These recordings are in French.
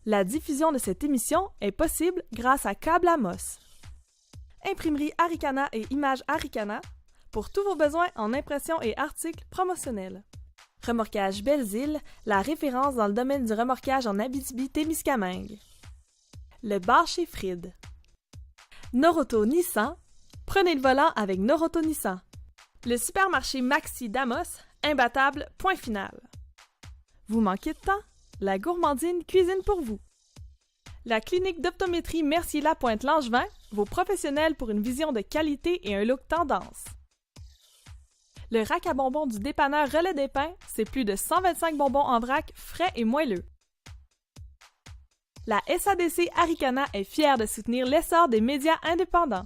La diffusion de cette émission est possible grâce à Câble Amos. Imprimerie Arikana et Images Arikana pour tous vos besoins en impression et articles promotionnels. Remorquage Belles-Îles, la référence dans le domaine du remorquage en Abitibi-Témiscamingue. Le bar chez Fried. Noroto Nissan, prenez le volant avec Noroto Nissan. Le supermarché Maxi d'Amos, imbattable, point final. Vous manquez de temps? La gourmandine cuisine pour vous. La clinique d'optométrie Mercier-Lapointe-Langevin, vos professionnels pour une vision de qualité et un look tendance. Le rack à bonbons du dépanneur Relais des Pins, c'est plus de 125 bonbons en vrac, frais et moelleux. La SADC Arikana est fière de soutenir l'essor des médias indépendants.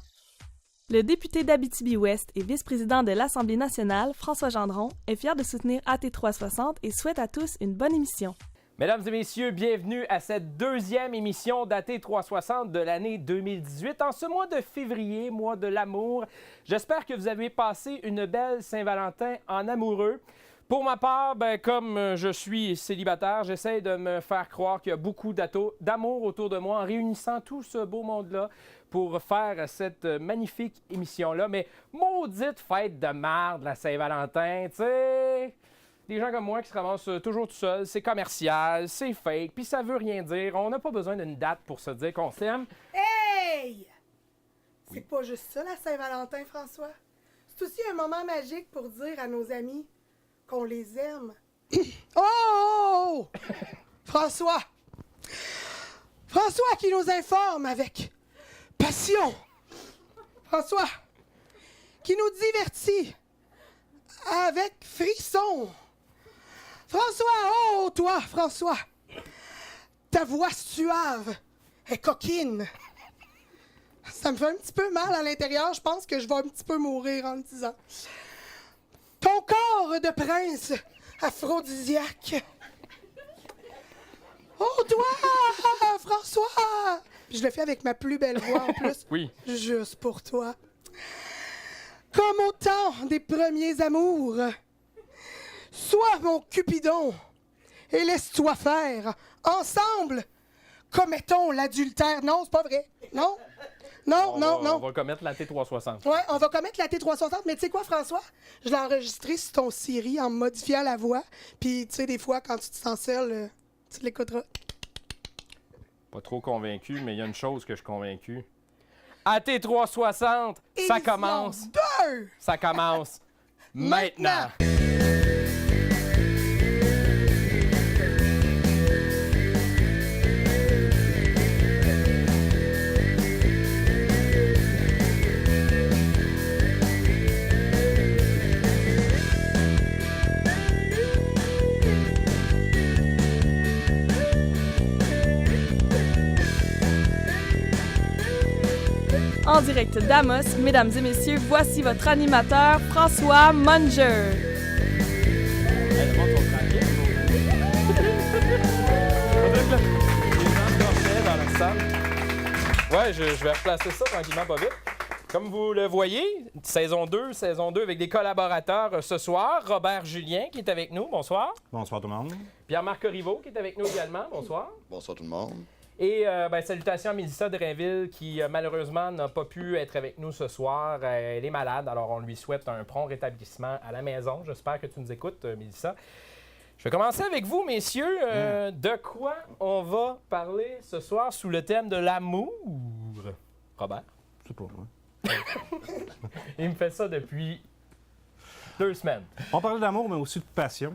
Le député d'Abitibi-Ouest et vice-président de l'Assemblée nationale, François Gendron, est fier de soutenir AT360 et souhaite à tous une bonne émission. Mesdames et messieurs, bienvenue à cette deuxième émission d'AT360 de l'année 2018. En ce mois de février, mois de l'amour, j'espère que vous avez passé une belle Saint-Valentin en amoureux. Pour ma part, comme je suis célibataire, j'essaie de me faire croire qu'il y a beaucoup d'amour autour de moi en réunissant tout ce beau monde-là pour faire cette magnifique émission-là. Mais maudite fête de marde, la Saint-Valentin, tu sais! Des gens comme moi qui se ramassent toujours tout seuls, c'est commercial, c'est fake, puis ça veut rien dire. On n'a pas besoin d'une date pour se dire qu'on s'aime. Hey! C'est pas juste ça, la Saint-Valentin, François. C'est aussi un moment magique pour dire à nos amis qu'on les aime. Oh! François! François qui nous informe avec passion. François qui nous divertit avec frisson. François, oh toi, François, ta voix suave est coquine. Ça me fait un petit peu mal à l'intérieur, je pense que je vais un petit peu mourir en le disant. Ton corps de prince aphrodisiaque. Oh toi, François! Puis je le fais avec ma plus belle voix en plus. Oui. Juste pour toi. Comme au temps des premiers amours. Sois mon Cupidon et laisse-toi faire. Ensemble, commettons l'adultère. Non, c'est pas vrai. Non? Non. On va commettre la T360. Ouais, on va commettre la T360, mais tu sais quoi, François? Je l'ai enregistré sur ton Siri en modifiant la voix. Puis, tu sais, des fois, quand tu te sens seul, tu l'écouteras. Pas trop convaincu, mais il y a une chose que je suis convaincu. AT360, ça commence. 2! Ça commence maintenant. En direct d'Amos, mesdames et messieurs, voici votre animateur, François Munger. Ouais, je vais replacer ça tranquillement, pas vite. Comme vous le voyez, saison 2 avec des collaborateurs ce soir. Robert Julien qui est avec nous, bonsoir. Bonsoir tout le monde. Pierre-Marc Corriveau qui est avec nous également, bonsoir. Bonsoir tout le monde. Et salutations à Mélissa Drainville qui malheureusement n'a pas pu être avec nous ce soir. Elle est malade, alors on lui souhaite un prompt rétablissement à la maison. J'espère que tu nous écoutes, Mélissa. Je vais commencer avec vous, messieurs. De quoi on va parler ce soir sous le thème de l'amour? Robert? C'est pas moi. Il me fait ça depuis 2 semaines. On parlait d'amour, mais aussi de passion.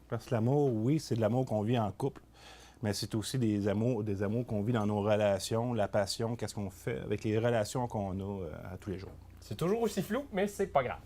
Parce que l'amour, oui, c'est de l'amour qu'on vit en couple. Mais c'est aussi des amours qu'on vit dans nos relations, la passion, qu'est-ce qu'on fait avec les relations qu'on a à tous les jours. C'est toujours aussi flou, mais c'est pas grave.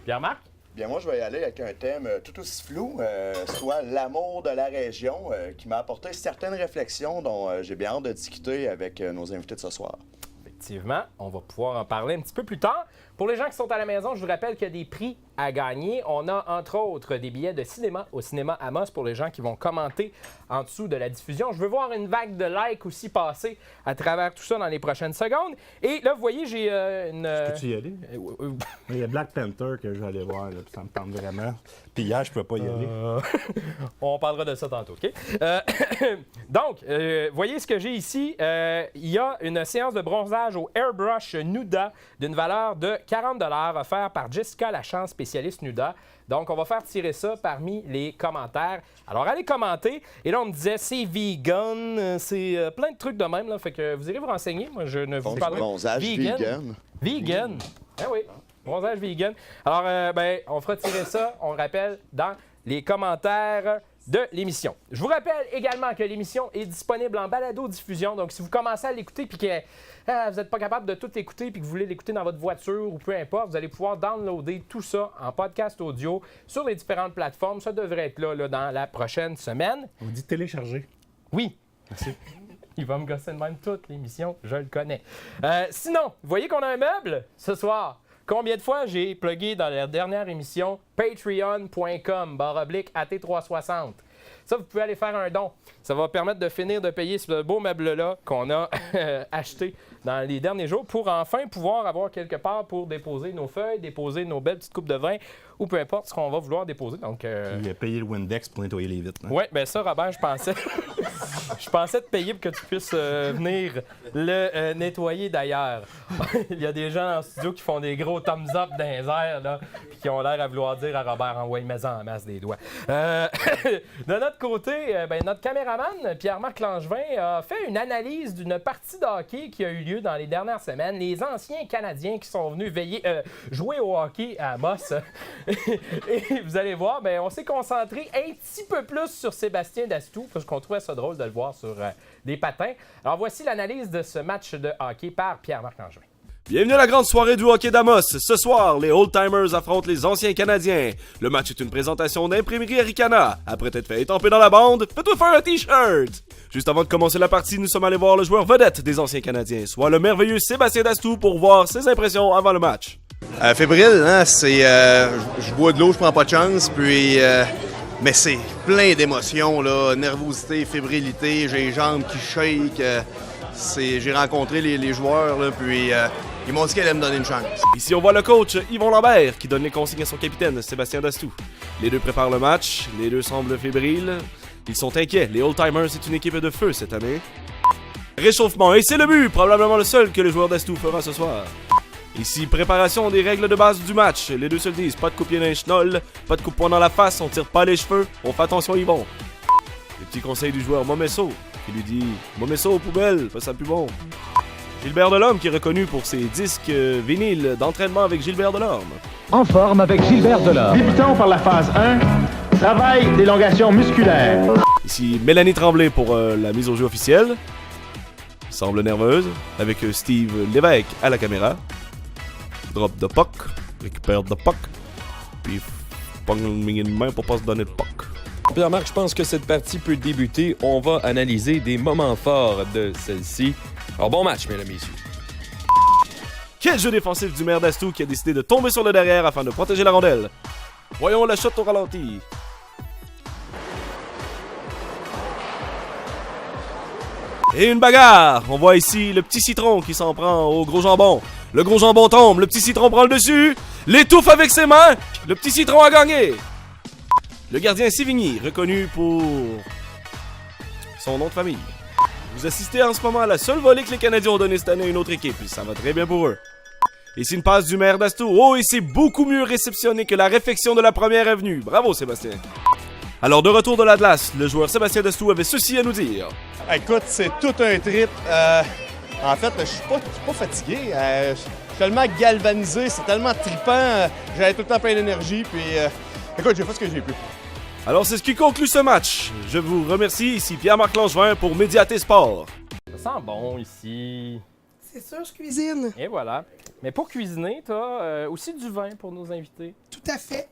Pierre-Marc? Bien, moi, je vais y aller avec un thème tout aussi flou, soit l'amour de la région, qui m'a apporté certaines réflexions dont j'ai bien hâte de discuter avec nos invités de ce soir. Effectivement, on va pouvoir en parler un petit peu plus tard. Pour les gens qui sont à la maison, je vous rappelle qu'il y a des prix à gagner. On a entre autres des billets de cinéma au cinéma Amos pour les gens qui vont commenter en dessous de la diffusion. Je veux voir une vague de likes aussi passer à travers tout ça dans les prochaines secondes. Et là, vous voyez, j'ai une... Peux-tu y aller? Il y a Black Panther que je vais aller voir, là, puis ça me tente vraiment. Puis hier, je ne pouvais pas y aller. On parlera de ça tantôt, OK? Donc, voyez ce que j'ai ici. Il y a une séance de bronzage au Airbrush Nuda d'une valeur de 40 $ offerte par Jessica Lachance, spécialiste Nuda. Donc, on va faire tirer ça parmi les commentaires. Alors, allez commenter. Et là, on me disait, c'est vegan, c'est plein de trucs de même. Là, fait que vous irez vous renseigner. Moi, je ne vous parle pas. Bronzage vegan. Vegan. Ah oui, bronzage vegan. Alors, on fera tirer ça, on le rappelle, dans les commentaires de l'émission. Je vous rappelle également que l'émission est disponible en balado-diffusion. Donc, si vous commencez à l'écouter puis que vous n'êtes pas capable de tout écouter puis que vous voulez l'écouter dans votre voiture ou peu importe, vous allez pouvoir downloader tout ça en podcast audio sur les différentes plateformes. Ça devrait être là dans la prochaine semaine. On dit télécharger. Oui. Merci. Il va me gosser de même toute l'émission, je le connais. Sinon, vous voyez qu'on a un meuble ce soir. Combien de fois j'ai plugué dans la dernière émission patreon.com/AT360. Ça, vous pouvez aller faire un don. Ça va permettre de finir de payer ce beau meuble-là qu'on a acheté dans les derniers jours pour enfin pouvoir avoir quelque part pour déposer nos feuilles, déposer nos belles petites coupes de vin ou peu importe ce qu'on va vouloir déposer. Donc, Il a payé le Windex pour nettoyer les vitres. Hein? Oui, bien ça, Robert, je pensais... je pensais te payer pour que tu puisses venir le nettoyer d'ailleurs. Il y a des gens en studio qui font des gros thumbs up dans les airs, là, puis qui ont l'air à vouloir dire à Robert, envoie maison en masse des doigts. De notre côté, notre caméraman, Pierre-Marc Langevin, a fait une analyse d'une partie de hockey qui a eu lieu dans les dernières semaines. Les anciens Canadiens qui sont venus jouer au hockey à Amos. Et vous allez voir, on s'est concentré un petit peu plus sur Sébastien Dastou, parce qu'on trouvait ça drôle de le voir sur des patins. Alors voici l'analyse de ce match de hockey par Pierre-Marc Langevin. Bienvenue à la grande soirée du hockey d'Amos. Ce soir, les Old-Timers affrontent les anciens Canadiens. Le match est une présentation d'Imprimerie Aricana. Après t'être fait étamper dans la bande, fais-toi faire un t-shirt. Juste avant de commencer la partie, nous sommes allés voir le joueur vedette des anciens Canadiens, soit le merveilleux Sébastien Dastou, pour voir ses impressions avant le match. Fébrile, hein, c'est je bois de l'eau, je prends pas de chance, puis mais c'est plein d'émotions là, nervosité, fébrilité, j'ai les jambes qui shake. J'ai rencontré les joueurs là, puis ils m'ont dit qu'elle allait me donner une chance. Ici, on voit le coach Yvon Lambert qui donne les consignes à son capitaine Sébastien Dastou. Les deux préparent le match, les deux semblent fébriles. Ils sont inquiets, les Old-Timers c'est une équipe de feu cette année. Réchauffement, et c'est le but, probablement le seul que le joueur Dastou fera ce soir. Ici, préparation des règles de base du match. Les deux se le disent, pas de coup-pied dans les chenolles, pas de coup-poing dans la face, on tire pas les cheveux, on fait attention Yvon. Les petits conseils du joueur Momesso, qui lui dit « Momesso aux poubelles, pas ça plus bon ». Gilbert Delorme, qui est reconnu pour ses disques vinyles d'entraînement avec Gilbert Delorme. En forme avec Gilbert Delorme. Débutons par la phase 1, travail d'élongation musculaire. Ici, Mélanie Tremblay pour la mise au jeu officielle. Semble nerveuse, avec Steve Lévesque à la caméra. Drop de puck, récupère de puck, puis pogne une main pour pas se donner de puck. Pierre-Marc, je pense que cette partie peut débuter. On va analyser des moments forts de celle-ci. Alors, bon match, mesdames et messieurs. Quel jeu défensif du maire Dastou qui a décidé de tomber sur le derrière afin de protéger la rondelle. Voyons la shot au ralenti. Et une bagarre. On voit ici le petit citron qui s'en prend au gros jambon. Le gros jambon tombe, le petit citron prend le dessus, l'étouffe avec ses mains, le petit citron a gagné. Le gardien Sévigny, reconnu pour son nom de famille. Vous assistez en ce moment à la seule volée que les Canadiens ont donnée cette année à une autre équipe, et ça va très bien pour eux. Ici une passe du maire Dastou. Oh, et c'est beaucoup mieux réceptionné que la réflexion de la première avenue. Bravo Sébastien. Alors de retour de la glace, le joueur Sébastien Dastou avait ceci à nous dire. Écoute, c'est tout un trip. En fait, je suis pas fatigué. Je suis tellement galvanisé, c'est tellement trippant. J'avais tout le temps plein d'énergie, puis écoute, j'ai fait ce que j'ai pu. Alors c'est ce qui conclut ce match. Je vous remercie, ici Pierre-Marc Langevin pour Médiaté Sport. Ça sent bon ici. C'est sûr, je cuisine. Et voilà. Mais pour cuisiner, tu as aussi du vin pour nos invités. Tout à fait.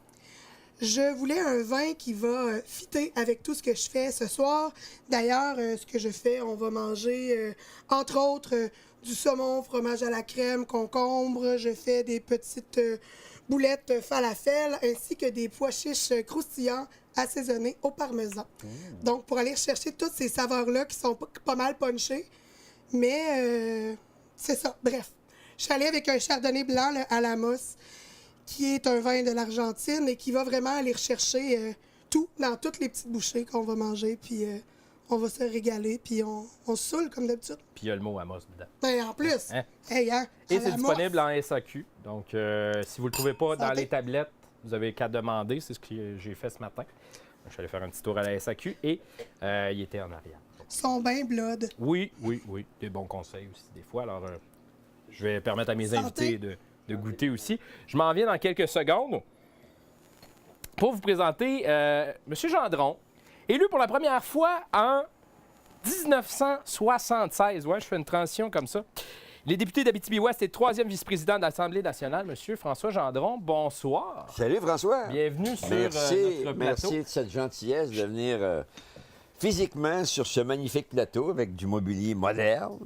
Je voulais un vin qui va fitter avec tout ce que je fais ce soir. D'ailleurs, ce que je fais, on va manger, entre autres, du saumon, fromage à la crème, concombre. Je fais des petites boulettes falafel, ainsi que des pois chiches croustillants assaisonnés au parmesan. Donc, pour aller chercher toutes ces saveurs-là qui sont pas mal punchées. Mais c'est ça. Bref, je suis allée avec un chardonnay blanc, le Alamos, qui est un vin de l'Argentine et qui va vraiment aller rechercher tout dans toutes les petites bouchées qu'on va manger. Puis on va se régaler, puis on se saoule comme d'habitude. Puis il y a le mot Amos dedans. Ben, en plus, Hein? hey, hein, Et à c'est la disponible en SAQ. Donc, si vous ne le trouvez pas dans Santé. les tablettes, vous avez qu'à demander. C'est ce que j'ai fait ce matin. Je suis allé faire un petit tour à la SAQ et il était en arrière. Son bain blood. Oui. Des bons conseils aussi, des fois. Alors, je vais permettre à mes Santé. invités de goûter aussi. Je m'en viens dans quelques secondes pour vous présenter M. Gendron, élu pour la première fois en 1976. Ouais, je fais une transition comme ça. Les députés d'Abitibi-Ouest et troisième vice-président de l'Assemblée nationale, M. François Gendron. Bonsoir. Salut François. Bienvenue sur Merci, notre plateau. merci de cette gentillesse de venir physiquement sur ce magnifique plateau avec du mobilier moderne.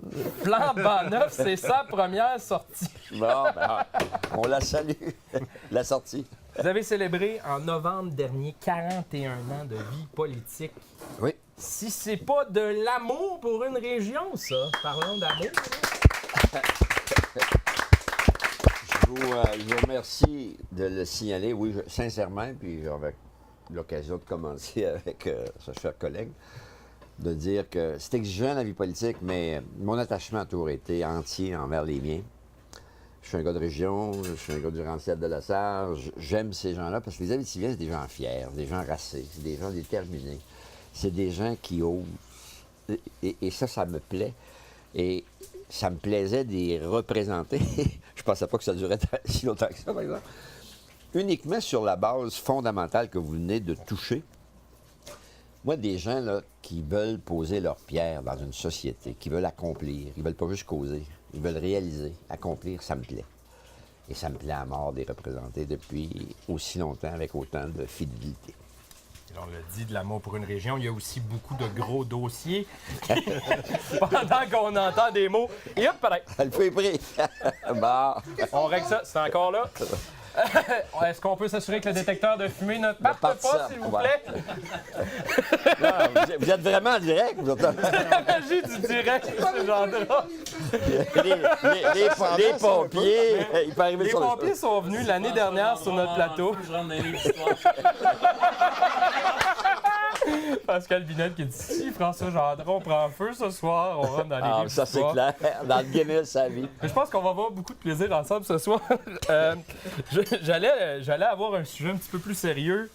Flambant neuf, c'est sa première sortie. Bon, ben, on la salue, la sortie. Vous avez célébré en novembre dernier 41 ans de vie politique. Oui. Si c'est pas de l'amour pour une région, ça, parlons d'amour. Je vous remercie de le signaler, oui, sincèrement, puis j'aurai l'occasion de commencer avec ce cher collègue, de dire que c'est exigeant la vie politique, mais mon attachement a toujours été entier envers les miens. Je suis un gars de région, je suis un gars du Rancière de la Sarre, j'aime ces gens-là parce que les Abitibiens, c'est des gens fiers, des gens racés, c'est des gens déterminés, c'est des gens qui osent. Et ça me plaît. Et ça me plaisait de les représenter. Je pensais pas que ça durait si longtemps que ça, par exemple. Uniquement sur la base fondamentale que vous venez de toucher. Moi, des gens là, qui veulent poser leur pierre dans une société, qui veulent accomplir, ils veulent pas juste causer, ils veulent réaliser, accomplir, ça me plaît. Et ça me plaît à mort de les représenter depuis aussi longtemps avec autant de fidélité. On l'a dit, de l'amour pour une région, il y a aussi beaucoup de gros dossiers. Pendant qu'on entend des mots, et hop, pareil. Le feu est pris. Bon. On règle ça, c'est encore là. Est-ce qu'on peut s'assurer que le détecteur de fumée ne parte pas, s'il vous plaît? Non, vous êtes vraiment en direct, vous êtes... La magie du direct, ce genre-là. Les pompiers, il peut arriver Les sur le... pompiers sont venus l'année dernière sur notre plateau. Pascal Binette qui dit si François Gendron prend feu ce soir, on rentre dans les livres ça, c'est d'histoire. clair. Dans le Guinness, sa vie. Mais je pense qu'on va avoir beaucoup de plaisir ensemble ce soir. J'allais avoir un sujet un petit peu plus sérieux,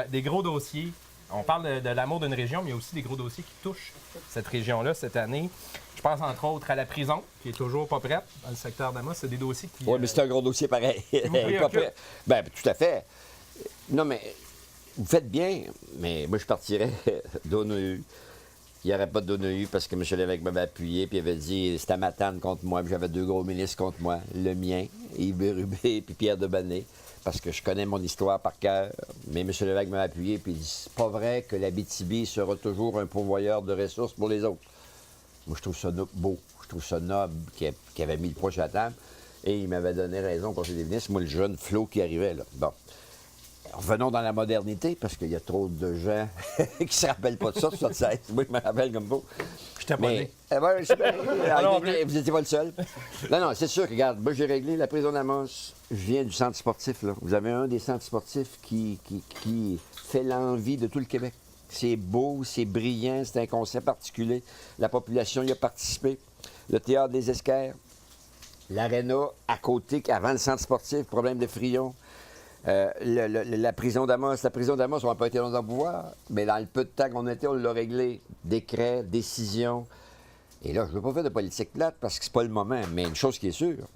des gros dossiers. On parle de l'amour d'une région, mais il y a aussi des gros dossiers qui touchent cette région-là cette année. Je pense entre autres à la prison, qui est toujours pas prête dans le secteur d'Amos. C'est des dossiers qui... Oui, mais c'est un gros dossier pareil. vous préoccupe? Ben, tout à fait. Non, mais vous faites bien, mais moi, je partirais d'ONU. Il n'y aurait pas d'ONU parce que M. Lévesque m'avait appuyé puis il avait dit c'était Matane contre moi, puis j'avais deux gros ministres contre moi. Le mien, Yves Bérubé puis Pierre Debanné, parce que je connais mon histoire par cœur. Mais M. Lévesque m'avait appuyé puis il dit c'est pas vrai que l'Abitibi sera toujours un pourvoyeur de ressources pour les autres. Moi, je trouve ça beau. Je trouve ça noble qu'il avait mis le poids sur la table. Et il m'avait donné raison au Conseil des ministres. Moi, le jeune Flo qui arrivait, là. Bon. Revenons dans la modernité, parce qu'il y a trop de gens qui ne se rappellent pas de ça, sur 76. Moi, je me rappelle comme vous. Je t'ai pas dit. Vous n'étiez pas le seul. Non, c'est sûr que, regarde, moi, j'ai réglé la prison d'Amos. Je viens du centre sportif, là. Vous avez un des centres sportifs qui fait l'envie de tout le Québec. C'est beau, c'est brillant, c'est un concept particulier. La population y a participé. Le théâtre des Esquerres, l'aréna à côté, avant le centre sportif, problème de Frion. La prison d'Amos, on n'a pas été longtemps au pouvoir, mais dans le peu de temps qu'on était, on l'a réglé. Décret, décision. Et là, je ne veux pas faire de politique plate parce que c'est pas le moment, mais une chose qui est sûre,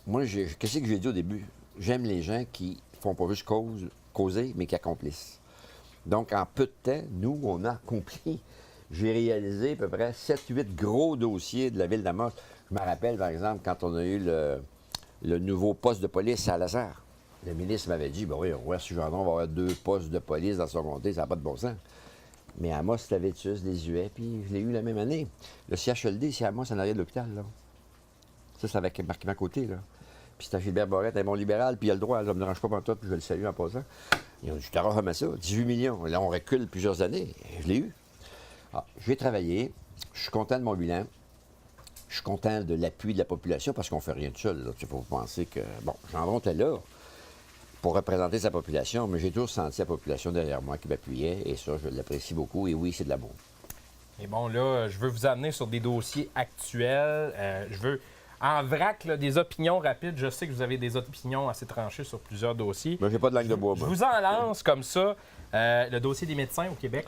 moi, qu'est-ce que j'ai dit au début? J'aime les gens qui font pas juste causer, mais qui accomplissent. Donc, en peu de temps, nous, on a accompli. J'ai réalisé à peu près 7-8 gros dossiers de la ville d'Amos. Je me rappelle, par exemple, quand on a eu le nouveau poste de police à Lazare. Le ministre m'avait dit, ben oui, Rouergue Gendron va avoir 2 postes de police dans son comté, ça n'a pas de bon sens. Mais à Amos, c'était Vétus, les Huet, puis je l'ai eu la même année. Le CHLD, c'est à Amos, en arrière de l'hôpital, là. Ça, c'est avec marqué à côté, là. Puis c'était Gilbert Barrette, un bon libéral, puis il a le droit, ça ne me dérange pas pantoute, puis je le salue en passant. Ils ont dit, je te remets ça, 18 millions. Là, on recule plusieurs années. Je l'ai eu. Ah, je vais travailler. Je suis content de mon bilan. Je suis content de l'appui de la population parce qu'on ne fait rien de seul. Il faut penser que, bon, Gendron était là pour représenter sa population, mais j'ai toujours senti la population derrière moi qui m'appuyait, et ça, je l'apprécie beaucoup. Et oui, c'est de l'amour. Et bon, là, je veux vous amener sur des dossiers actuels. Je veux, en vrac, là, des opinions rapides. Je sais que vous avez des opinions assez tranchées sur plusieurs dossiers. Moi, j'ai pas de langue de bois. Je vous en lance comme ça. Le dossier des médecins au Québec.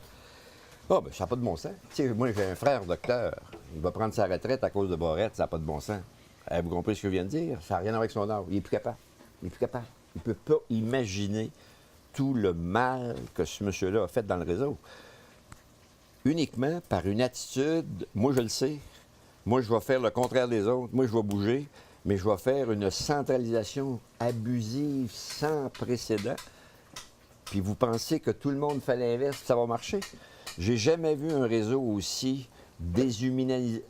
Ah, ben ça n'a pas de bon sens. Tu sais, moi, j'ai un frère docteur. Il va prendre sa retraite à cause de Barrette. Ça n'a pas de bon sens. Vous comprenez ce que je viens de dire? Ça n'a rien à voir avec son âge. Il est plus capable. Il est plus capable. Il ne peut pas imaginer tout le mal que ce monsieur-là a fait dans le réseau. Uniquement par une attitude, moi je le sais, moi je vais faire le contraire des autres, moi je vais bouger, mais je vais faire une centralisation abusive sans précédent. Puis vous pensez que tout le monde fait l'inverse, ça va marcher? J'ai jamais vu un réseau aussi déshumanisé.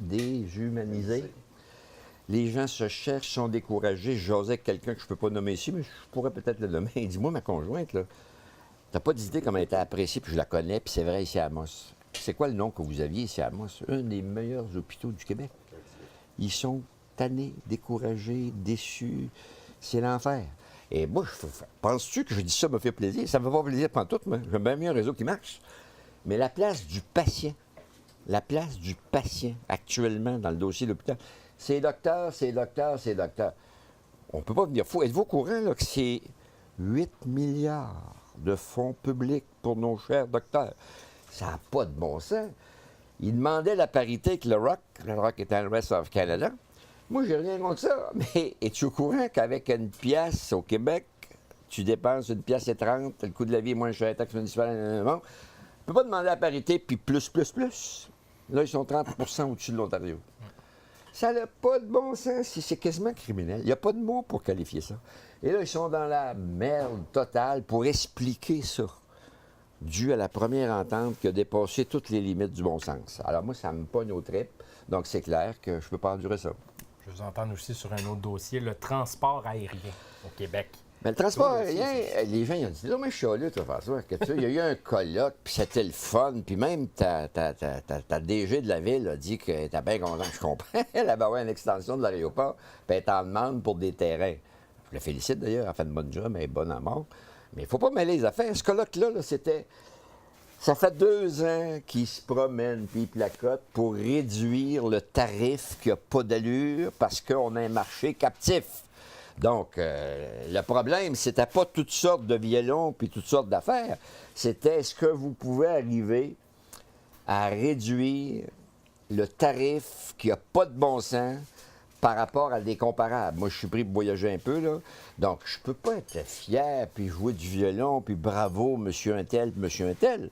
Les gens se cherchent, sont découragés. J'osais avec quelqu'un que je ne peux pas nommer ici, mais je pourrais peut-être le nommer. Il dit, moi, ma conjointe, là, t'as pas d'idée comment elle était appréciée, puis je la connais, puis c'est vrai, ici à Amos. C'est quoi le nom que vous aviez ici à Amos? Un des meilleurs hôpitaux du Québec. Ils sont tannés, découragés, déçus. C'est l'enfer. Et moi, penses-tu que je dis ça me fait plaisir? Ça me fait pas plaisir pantoute, moi. J'aime bien mieux un réseau qui marche. Mais la place du patient actuellement dans le dossier de l'hôpital, c'est docteur. On ne peut pas venir fou. Êtes-vous au courant là, que c'est 8 milliards de fonds publics pour nos chers docteurs? Ça n'a pas de bon sens. Ils demandaient la parité avec le Rock. Le Rock est dans le Rest of Canada. Moi, j'ai rien contre ça. Mais es-tu au courant qu'avec une pièce au Québec, tu dépenses 1,30 $, le coût de la vie est moins cher, taxe municipale, bon. Tu ne peux pas demander la parité, puis plus. Là, ils sont 30 % au-dessus de l'Ontario. Ça n'a pas de bon sens. C'est quasiment criminel. Il n'y a pas de mots pour qualifier ça. Et là, ils sont dans la merde totale pour expliquer ça, dû à la première entente qui a dépassé toutes les limites du bon sens. Alors moi, ça me pogne aux tripes. Donc, c'est clair que je ne peux pas endurer ça. Je vous entends aussi sur un autre dossier, le transport aérien au Québec. Mais le transport aérien, les gens ils ont dit, non, mais je suis allé, toi, François, que tu sais, il y a eu un colloque, puis c'était le fun, puis même ta DG de la ville a dit qu'elle était bien content, je comprends. Elle avait une extension de l'aéroport, puis elle est en demande pour des terrains. Je la félicite d'ailleurs, elle fait une bonne job, elle est bonne à mort. Mais il ne faut pas mêler les affaires. Ce colloque-là, là, c'était... Ça fait 2 ans qu'ils se promènent puis ils placotent pour réduire le tarif qui n'a pas d'allure parce qu'on a un marché captif. Donc, le problème, c'était pas toutes sortes de violons puis toutes sortes d'affaires. C'était est-ce que vous pouvez arriver à réduire le tarif qui n'a pas de bon sens par rapport à des comparables. Moi, je suis pris pour voyager un peu, là. Donc, je peux pas être fier puis jouer du violon puis bravo, monsieur un tel, monsieur un tel.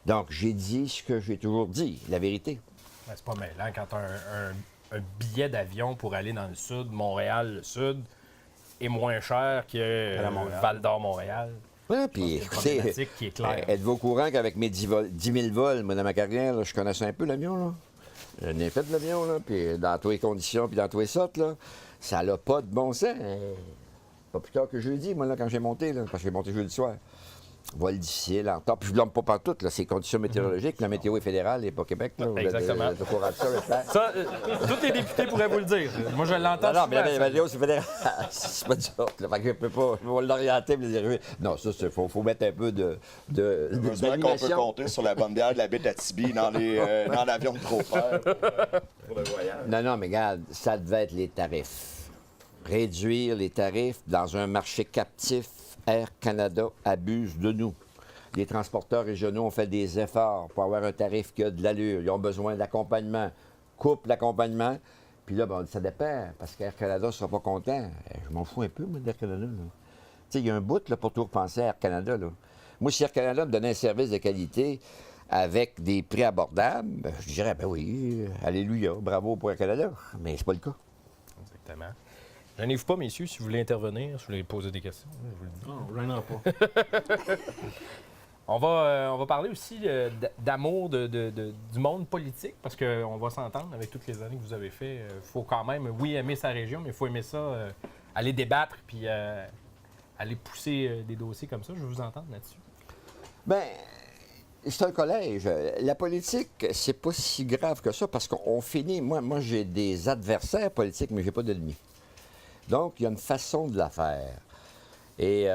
Donc, j'ai dit ce que j'ai toujours dit, la vérité. Ben, c'est pas mêlant quand tu as un billet d'avion pour aller dans le sud, Montréal, le sud, est moins cher que Val-d'Or-Montréal. Oui, puis écoutez, qui est claire. Êtes-vous au courant qu'avec mes 10 000 vols, moi, dans ma carrière, là, je connaissais un peu l'avion, là? J'en ai fait de l'avion, là, puis dans toutes les conditions, puis dans toutes les sortes, là, ça n'a pas de bon sens. Pas plus tard que jeudi, moi, là, quand j'ai monté, là, parce que j'ai monté jeudi soir. Vol difficile, en temps. Puis je ne blâme pas partout, là, c'est conditions météorologiques. La météo est fédérale et pas Québec. Là, exactement. Vous êtes au courant de ça, ça, tous les députés pourraient vous le dire. Moi, je l'entends. Non, mais la météo, c'est fédéral. C'est pas du tout. Fait que je peux pas. Je vais l'orienter, mais les non, ça, il faut mettre un peu de. Heureusement qu'on peut compter sur la bonne bière de la baie Tibi dans l'avion de Trop-Père pour le voyage. Non, mais regarde, ça devait être les tarifs. Réduire les tarifs dans un marché captif. Air Canada abuse de nous. Les transporteurs régionaux ont fait des efforts pour avoir un tarif qui a de l'allure. Ils ont besoin d'accompagnement. Coupe l'accompagnement. Puis là, ben, ça dépend, parce qu'Air Canada ne sera pas content. Je m'en fous un peu, moi, d'Air Canada. Tu sais, il y a un bout là, pour tout repenser à Air Canada. Là. Moi, si Air Canada me donnait un service de qualité avec des prix abordables, ben, je dirais, ben oui, alléluia, bravo pour Air Canada. Mais c'est pas le cas. Exactement. Gênez-vous pas, messieurs, si vous voulez intervenir, si vous voulez poser des questions. Non, gênez pas. On va parler aussi d'amour du monde politique, parce qu'on va s'entendre avec toutes les années que vous avez fait. Il faut quand même, oui, aimer sa région, mais il faut aimer ça, aller débattre, puis aller pousser des dossiers comme ça. Je veux vous entendre là-dessus. Bien, c'est un collège. La politique, c'est pas si grave que ça, parce qu'on finit... Moi j'ai des adversaires politiques, mais j'ai pas d'ennemis. Donc, il y a une façon de la faire. Et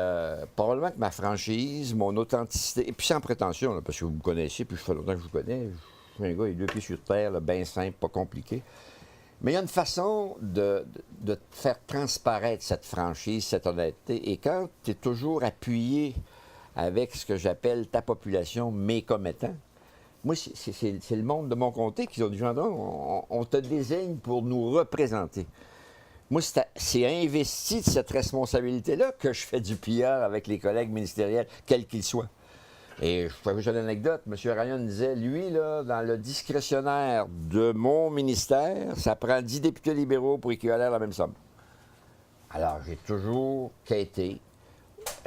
probablement que ma franchise, mon authenticité, et puis sans prétention, là, parce que vous me connaissez, puis je fais longtemps que je vous connais, je suis un gars, il a 2 pieds sur terre, bien simple, pas compliqué. Mais il y a une façon de faire transparaître cette franchise, cette honnêteté. Et quand tu es toujours appuyé avec ce que j'appelle ta population méconnaissant, moi, c'est le monde de mon comté qui ont dit, on te désigne pour nous représenter. Moi, c'est investi de cette responsabilité-là que je fais du PR avec les collègues ministériels, quels qu'ils soient. Et je peux vous donner une anecdote. M. Ryan disait, lui, là, dans le discrétionnaire de mon ministère, ça prend 10 députés libéraux pour équivaler à la même somme. Alors, j'ai toujours quêté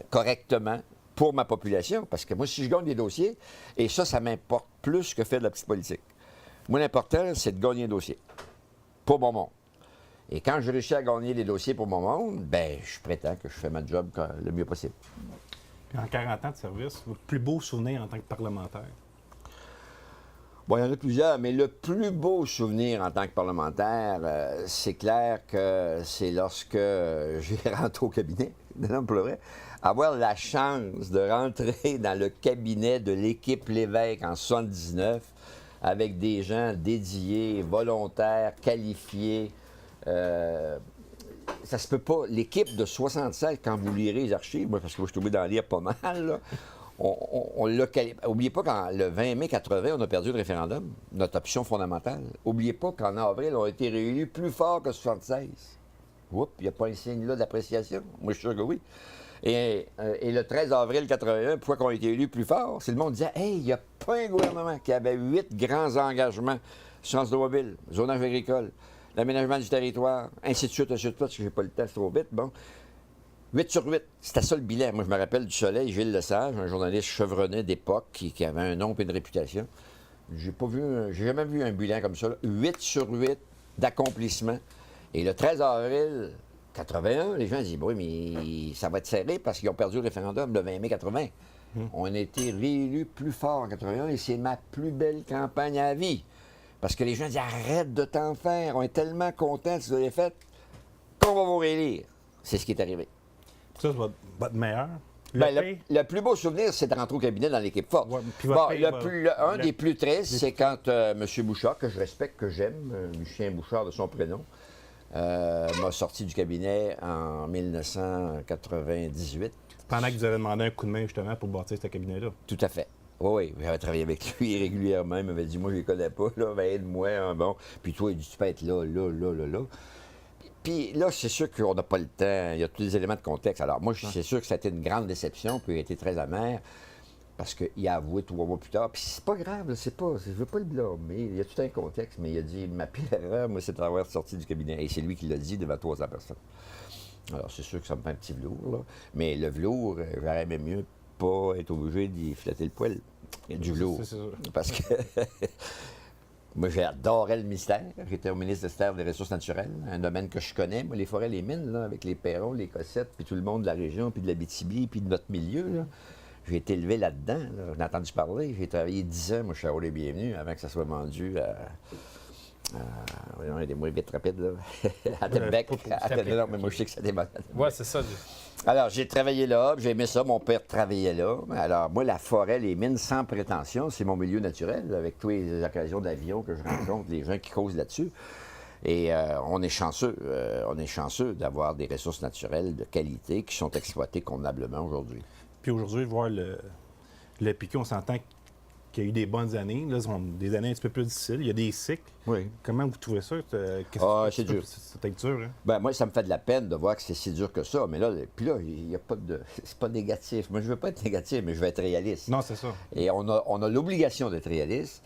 correctement pour ma population, parce que moi, si je gagne des dossiers, et ça m'importe plus que faire de la petite politique. Moi, l'important, c'est de gagner un dossier pour mon monde. Et quand je réussis à gagner les dossiers pour mon monde, bien, je prétends que je fais ma job le mieux possible. Puis en 40 ans de service, votre plus beau souvenir en tant que parlementaire? Bon, il y en a plusieurs, mais le plus beau souvenir en tant que parlementaire, c'est clair que c'est lorsque j'ai rentré au cabinet, non, pour le vrai, avoir la chance de rentrer dans le cabinet de l'équipe Lévesque en 1979 avec des gens dédiés, volontaires, qualifiés. Ça se peut pas. L'équipe de 67, quand vous lirez les archives, moi, parce que moi, je suis obligé d'en lire pas mal, là, on l'a qualifié. N'oubliez pas qu'en le 20 mai 80, on a perdu le référendum, notre option fondamentale. N'oubliez pas qu'en avril, on a été réélus plus fort que 76. Oups, il n'y a pas un signe là d'appréciation. Moi, je suis sûr que oui. Et le 13 avril 81, pourquoi qu'on a été élus plus fort? C'est le monde disait, hey, il n'y a pas un gouvernement qui avait 8 grands engagements. Sciences automobile, zonage agricole, l'aménagement du territoire, ainsi de suite, parce que j'ai pas le temps, c'est trop vite. Bon. 8 sur 8, c'était ça le bilan. Moi, je me rappelle du Soleil, Gilles Lesage, un journaliste chevronné d'époque qui avait un nom et une réputation. J'ai jamais vu un bilan comme ça. Là. 8 sur 8 d'accomplissement. Et le 13 avril 81, les gens disent, oui, mais ça va être serré parce qu'ils ont perdu le référendum le 20 mai 80. On a été réélus plus fort en 81 et c'est ma plus belle campagne à vie. Parce que les gens disent, arrête de t'en faire, on est tellement contents de ce que vous avez fait qu'on va vous réélire. C'est ce qui est arrivé. Ça, c'est votre meilleur? Le plus beau souvenir, c'est de rentrer au cabinet dans l'équipe forte. Ouais, un des plus tristes, c'est quand M. Bouchard, que je respecte, que j'aime, Lucien Bouchard de son prénom, m'a sorti du cabinet en 1998. Pendant que vous avez demandé un coup de main, justement, pour bâtir ce cabinet-là. Tout à fait. Oui, j'avais travaillé avec lui régulièrement. Il m'avait dit, moi, je ne les connais pas, là, ben, aide-moi, hein, bon. Puis toi, il dit, tu peux être là. Puis là, c'est sûr qu'on n'a pas le temps. Il y a tous les éléments de contexte. Alors, moi, c'est sûr que ça a été une grande déception, puis il a été très amer, parce qu'il a avoué 3 mois plus tard. Puis c'est pas grave, là, c'est pas, je veux pas le blâmer. Il y a tout un contexte, mais il a dit, ma pire erreur, moi, c'est d'avoir sorti du cabinet. Et c'est lui qui l'a dit devant 300 personnes. Alors, c'est sûr que ça me fait un petit velours, là. Mais le velours, j'aurais aimé mieux pas être obligé d'y flatter le poil. Il y a du velours. Parce que moi, j'adorais le mystère. J'étais au ministre des Ressources naturelles, un domaine que je connais. Moi, les forêts, les mines, là, avec les Perrons, les Cossettes, puis tout le monde de la région, puis de l'Abitibi, puis de notre milieu, là. J'ai été élevé là-dedans. Là. J'en ai entendu parler. J'ai travaillé 10 ans, moi, chez Charolais Bienvenue, avant que ça soit vendu voyons, aidez-moi vite, rapide, là. À Tembec. Non, mais moi, je sais que ça démarre. Oui, c'est ça. Alors, j'ai travaillé là, j'ai aimé ça, mon père travaillait là. Alors, moi, la forêt, les mines, sans prétention, c'est mon milieu naturel, avec toutes les occasions d'avion que je rencontre, les gens qui causent là-dessus. Et on est chanceux d'avoir des ressources naturelles de qualité qui sont exploitées convenablement aujourd'hui. Puis aujourd'hui, voir le piquet, on s'entend qu'il y a eu des bonnes années. Là, ce sont des années un petit peu plus difficiles. Il y a des cycles. Oui. Comment vous trouvez ça? C'est dur. C'est dur, hein? Ben, moi, ça me fait de la peine de voir que c'est si dur que ça. Mais là, il n'y a pas de... C'est pas négatif. Moi, je veux pas être négatif, mais je veux être réaliste. Non, c'est ça. Et on a l'obligation d'être réaliste.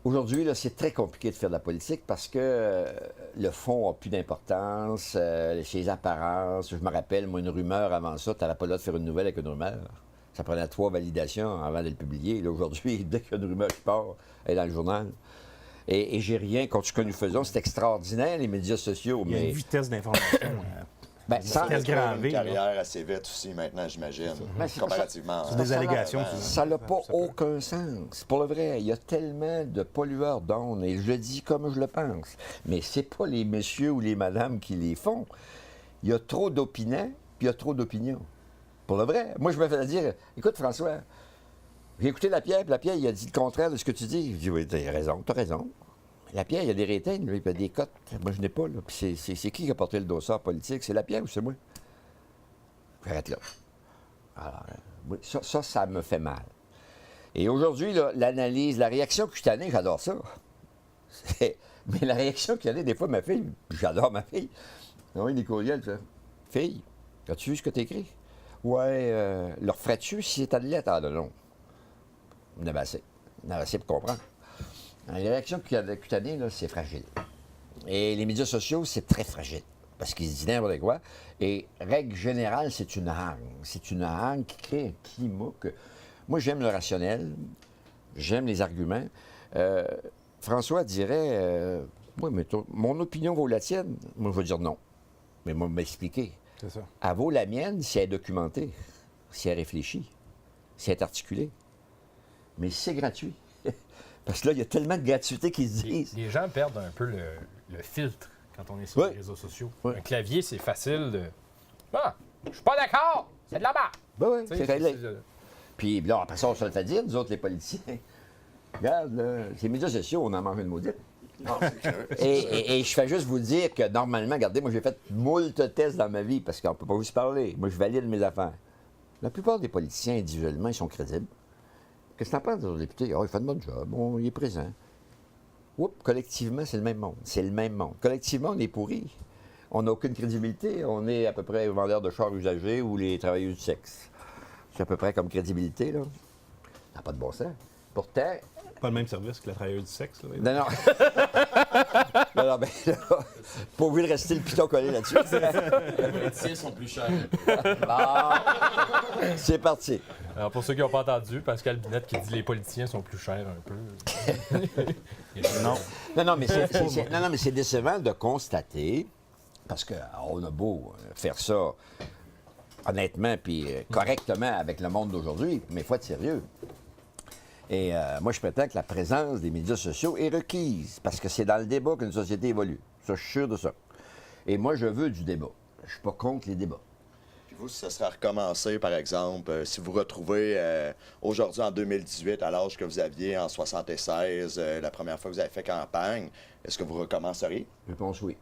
Aujourd'hui, là, c'est très compliqué de faire de la politique parce que le fond n'a plus d'importance, les apparences. Je me rappelle, moi, une rumeur avant ça, tu n'avais pas le droit de faire une nouvelle avec une rumeur. Ça prenait 3 validations avant de le publier. Là, aujourd'hui, dès qu'il y a une rumeur qui part, elle est dans le journal. Et j'ai rien contre ce que nous faisons. C'est extraordinaire, les médias sociaux. Il y a une vitesse d'information. Sans une carrière assez vite aussi maintenant, j'imagine, comparativement. C'est des allégations. Ça n'a pas aucun sens. Pour le vrai, il y a tellement de pollueurs d'ondes, et je le dis comme je le pense. Mais c'est pas les messieurs ou les madames qui les font. Il y a trop d'opinants, puis il y a trop d'opinions. Pour le vrai. Moi, je me fais dire, écoute, François, j'ai écouté Lapierre, puis Lapierre, il a dit le contraire de ce que tu dis. Je dis, oui, t'as raison. Lapierre, il y a des ratings, lui, il y a des cotes. Moi, je n'ai pas, là. Puis c'est qui a porté le dossard politique? C'est Lapierre ou c'est moi? Arrête là. Alors, ça me fait mal. Et aujourd'hui, là, l'analyse, la réaction cutanée, j'adore ça. Mais la réaction cutanée, des fois, ma fille, j'adore ma fille. Oui, des courriels, ça. Fille, as-tu vu ce que tu écrit? Ouais, leur ferais-tu si c'était de lettre? Ah, non. On a assez. On a assez pour comprendre. Les réactions cutanées, là, c'est fragile. Et les médias sociaux, c'est très fragile. Parce qu'ils se disent n'importe quoi. Et règle générale, c'est une hargne. C'est une hargne qui crée un climat que... Moi, j'aime le rationnel. J'aime les arguments. François dirait, oui, mais mon opinion vaut la tienne. Moi, je vais dire non. Mais moi, m'expliquer. C'est ça. Elle vaut la mienne si elle est documentée, si elle réfléchit, si elle est articulée. Mais c'est gratuit. Parce que là, il y a tellement de gratuité qui se disent. Les gens perdent un peu le filtre quand on est sur les réseaux sociaux. Un clavier, c'est facile de... Ah, je suis pas d'accord, c'est de la merde. Ben oui, c'est réglé. Puis là, après ça, on se le fait dire, nous autres, les politiciens. Regarde, là, les médias sociaux, on en mange une maudite. Et je fais juste vous dire que normalement, regardez, moi j'ai fait moult tests dans ma vie parce qu'on ne peut pas vous se parler. Moi, je valide mes affaires. La plupart des politiciens, individuellement, ils sont crédibles. Qu'est-ce que t'en penses, le député? Oh, il fait un bon job, il est présent. Oups, collectivement, c'est le même monde. C'est le même monde. Collectivement, on est pourris. On n'a aucune crédibilité. On est à peu près les vendeurs de chars usagés ou les travailleurs du sexe. C'est à peu près comme crédibilité, là. Ça n'a pas de bon sens. Pourtant... Pas le même service que la travailleuse du sexe, là. Non. Non, ben là, pas obligé de rester le piton collé là-dessus. Les politiciens sont plus chers. Bon, c'est parti. Alors, pour ceux qui n'ont pas entendu, Pascal Binette qui dit les politiciens sont plus chers un peu. Non, mais c'est décevant de constater, parce qu'on a beau faire ça honnêtement puis correctement avec le monde d'aujourd'hui, mais il faut être sérieux. Et moi, je prétends que la présence des médias sociaux est requise, parce que c'est dans le débat qu'une société évolue. Ça, je suis sûr de ça. Et moi, je veux du débat. Je ne suis pas contre les débats. Puis vous, si ça sera recommencé, par exemple, si vous retrouvez aujourd'hui, en 2018, à l'âge que vous aviez en 76, la première fois que vous avez fait campagne, est-ce que vous recommenceriez? Réponse oui.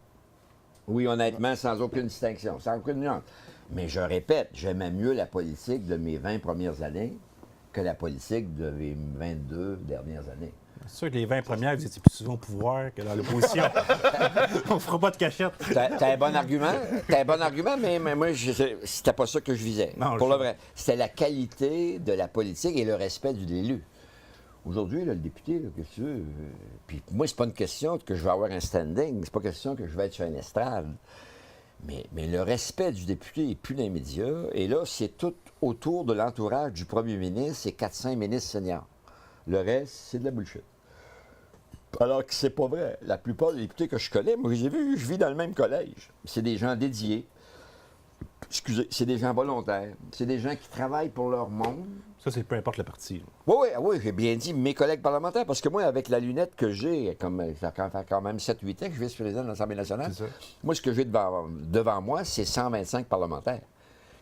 Oui, honnêtement, sans aucune distinction, sans aucune nuance. Mais je répète, j'aimais mieux la politique de mes 20 premières années que la politique de mes 22 dernières années. C'est sûr que les 20 premières, vous étiez plus souvent au pouvoir que dans l'opposition. On ne fera pas de cachette. T'as un bon argument. Mais moi, c'était pas ça que je visais. Non, pour le vrai. C'était la qualité de la politique et le respect de l'élu. Aujourd'hui, là, le député, là, qu'est-ce que tu veux? Puis moi, c'est pas une question que je vais avoir un standing. C'est pas une question que je vais être sur une estrade. Mais le respect du député est plus dans les médias. Et là, c'est tout autour de l'entourage du premier ministre et 400 ministres seniors. Le reste, c'est de la bullshit. Alors que c'est pas vrai. La plupart des députés que je connais, moi, je les ai vus, je vis dans le même collège. C'est des gens dédiés. Excusez, c'est des gens volontaires. C'est des gens qui travaillent pour leur monde. Ça, c'est peu importe le parti. Oui, j'ai bien dit mes collègues parlementaires, parce que moi, avec la lunette que j'ai, comme ça fait quand même 7-8 ans que je suis vice-président de l'Assemblée nationale, moi, ce que j'ai devant moi, c'est 125 parlementaires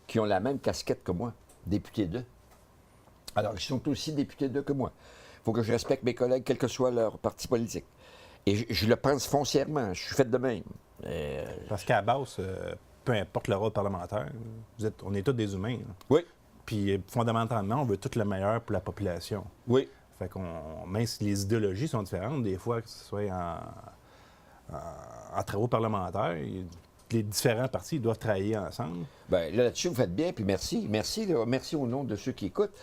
qui ont la même casquette que moi, députés d'eux. Alors, ils sont aussi députés d'eux que moi. Il faut que je respecte mes collègues, quel que soit leur parti politique. Et je le pense foncièrement, je suis fait de même. Parce qu'à la base, peu importe le rôle parlementaire, on est tous des humains. Là. Oui. Puis fondamentalement, on veut tout le meilleur pour la population. Oui. Fait même si les idéologies sont différentes, des fois, que ce soit en travaux parlementaires, les différents partis doivent travailler ensemble. Bien, là-dessus, vous faites bien, puis merci. Merci au nom de ceux qui écoutent.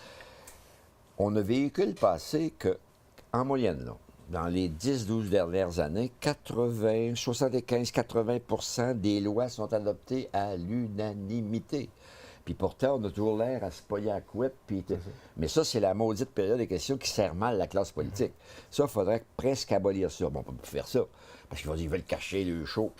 On a véhicule passé qu'en moyenne, là, dans les 10-12 dernières années, 75-80 % des lois sont adoptées à l'unanimité. Puis pourtant, on a toujours l'air à se pogner à la couette. Mais ça, c'est la maudite période des questions qui sert mal la classe politique. Ça, il faudrait presque abolir ça. Bon, on peut plus faire ça. Parce qu'ils vont dire qu'ils veulent cacher le show.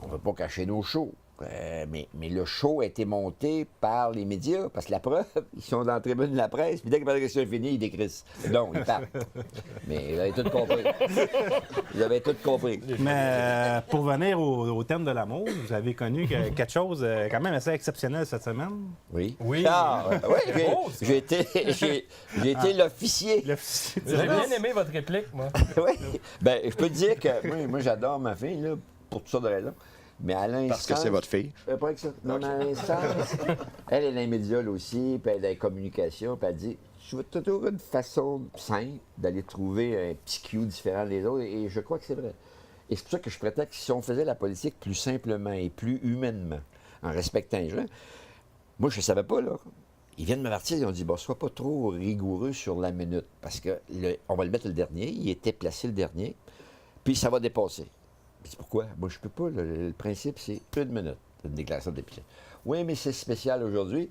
On ne veut pas cacher nos shows. Mais le show a été monté par les médias, parce que la preuve, ils sont dans la tribune de la presse, puis dès que la question est finie, ils décrissent. Donc, ils partent. Mais vous avez tout compris. Vous avez tout compris. Mais pour venir au thème de l'amour, vous avez connu quelque chose quand même assez exceptionnel cette semaine. Oui. Oui. Ah, oui, j'ai été l'officier. J'ai bien aimé votre réplique, moi. Oui. Bien, je peux te dire que moi j'adore ma fille, là, pour toutes sortes de raisons. Mais à l'instant... Parce que c'est votre fille? Pas que ça. Non, mais à l'instant, elle est dans les médias, là aussi, puis elle est dans les communications, puis elle dit, je veux toujours une façon simple d'aller trouver un petit cue différent des autres, et je crois que c'est vrai. Et c'est pour ça que je prétends que si on faisait la politique plus simplement et plus humainement, en respectant les gens, moi, je ne savais pas, là. Ils viennent me partir, ils ont dit, bon, sois pas trop rigoureux sur la minute, parce que on va le mettre le dernier, il était placé le dernier, puis ça va dépasser. Puis pourquoi? Moi, je peux pas. Le principe, c'est 1 minute, une déclaration de député. Oui, mais c'est spécial aujourd'hui.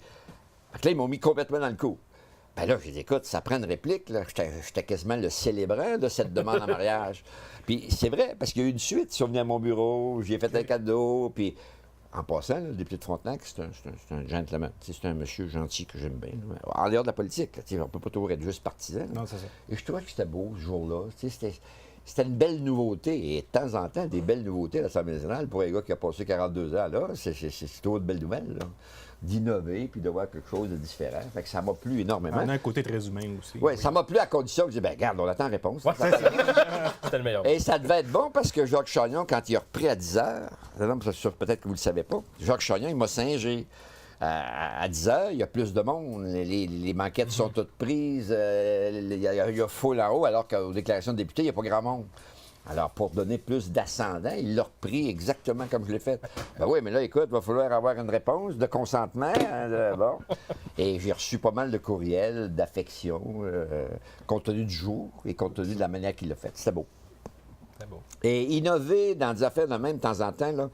Fait que là, ils m'ont mis complètement dans le coup. Ben là, j'ai dit, écoute, ça prend une réplique. J'étais quasiment le célébrant de cette demande en mariage. Puis c'est vrai, parce qu'il y a eu une suite. Ils sont venus à mon bureau, j'ai fait un cadeau, puis en passant, là, le député de Frontenac, c'est un gentleman. C'est un monsieur gentil que j'aime bien. Là. En dehors de la politique, là, on ne peut pas toujours être juste partisan. Là. Non, c'est ça. Et je trouvais que c'était beau, ce jour-là. C'était une belle nouveauté. Et de temps en temps, des belles nouveautés à l'Assemblée nationale. Pour un gars qui a passé 42 ans là, c'est toujours de belles nouvelles. Là. D'innover puis de voir quelque chose de différent. Fait que ça m'a plu énormément. On a un côté très humain aussi. Oui, ça m'a plu à condition que je dis, ben regarde, on attend la réponse. Ouais, c'était le meilleur. Et ça devait être bon parce que Jacques Chagnon, quand il a repris à 10 heures, peut-être que vous ne le savez pas, Jacques Chagnon, il m'a singé. À 10 heures, il y a plus de monde. Les banquettes sont toutes prises. Il y a foule en haut, alors qu'aux déclarations de députés, il n'y a pas grand monde. Alors, pour donner plus d'ascendant, il l'a repris exactement comme je l'ai fait. Ben oui, mais là, écoute, il va falloir avoir une réponse de consentement. Bon. Et j'ai reçu pas mal de courriels, d'affection, compte tenu du jour et compte tenu de la manière qu'il l'a fait. C'était beau. C'était beau. Et innover dans des affaires de même, de temps en temps, là,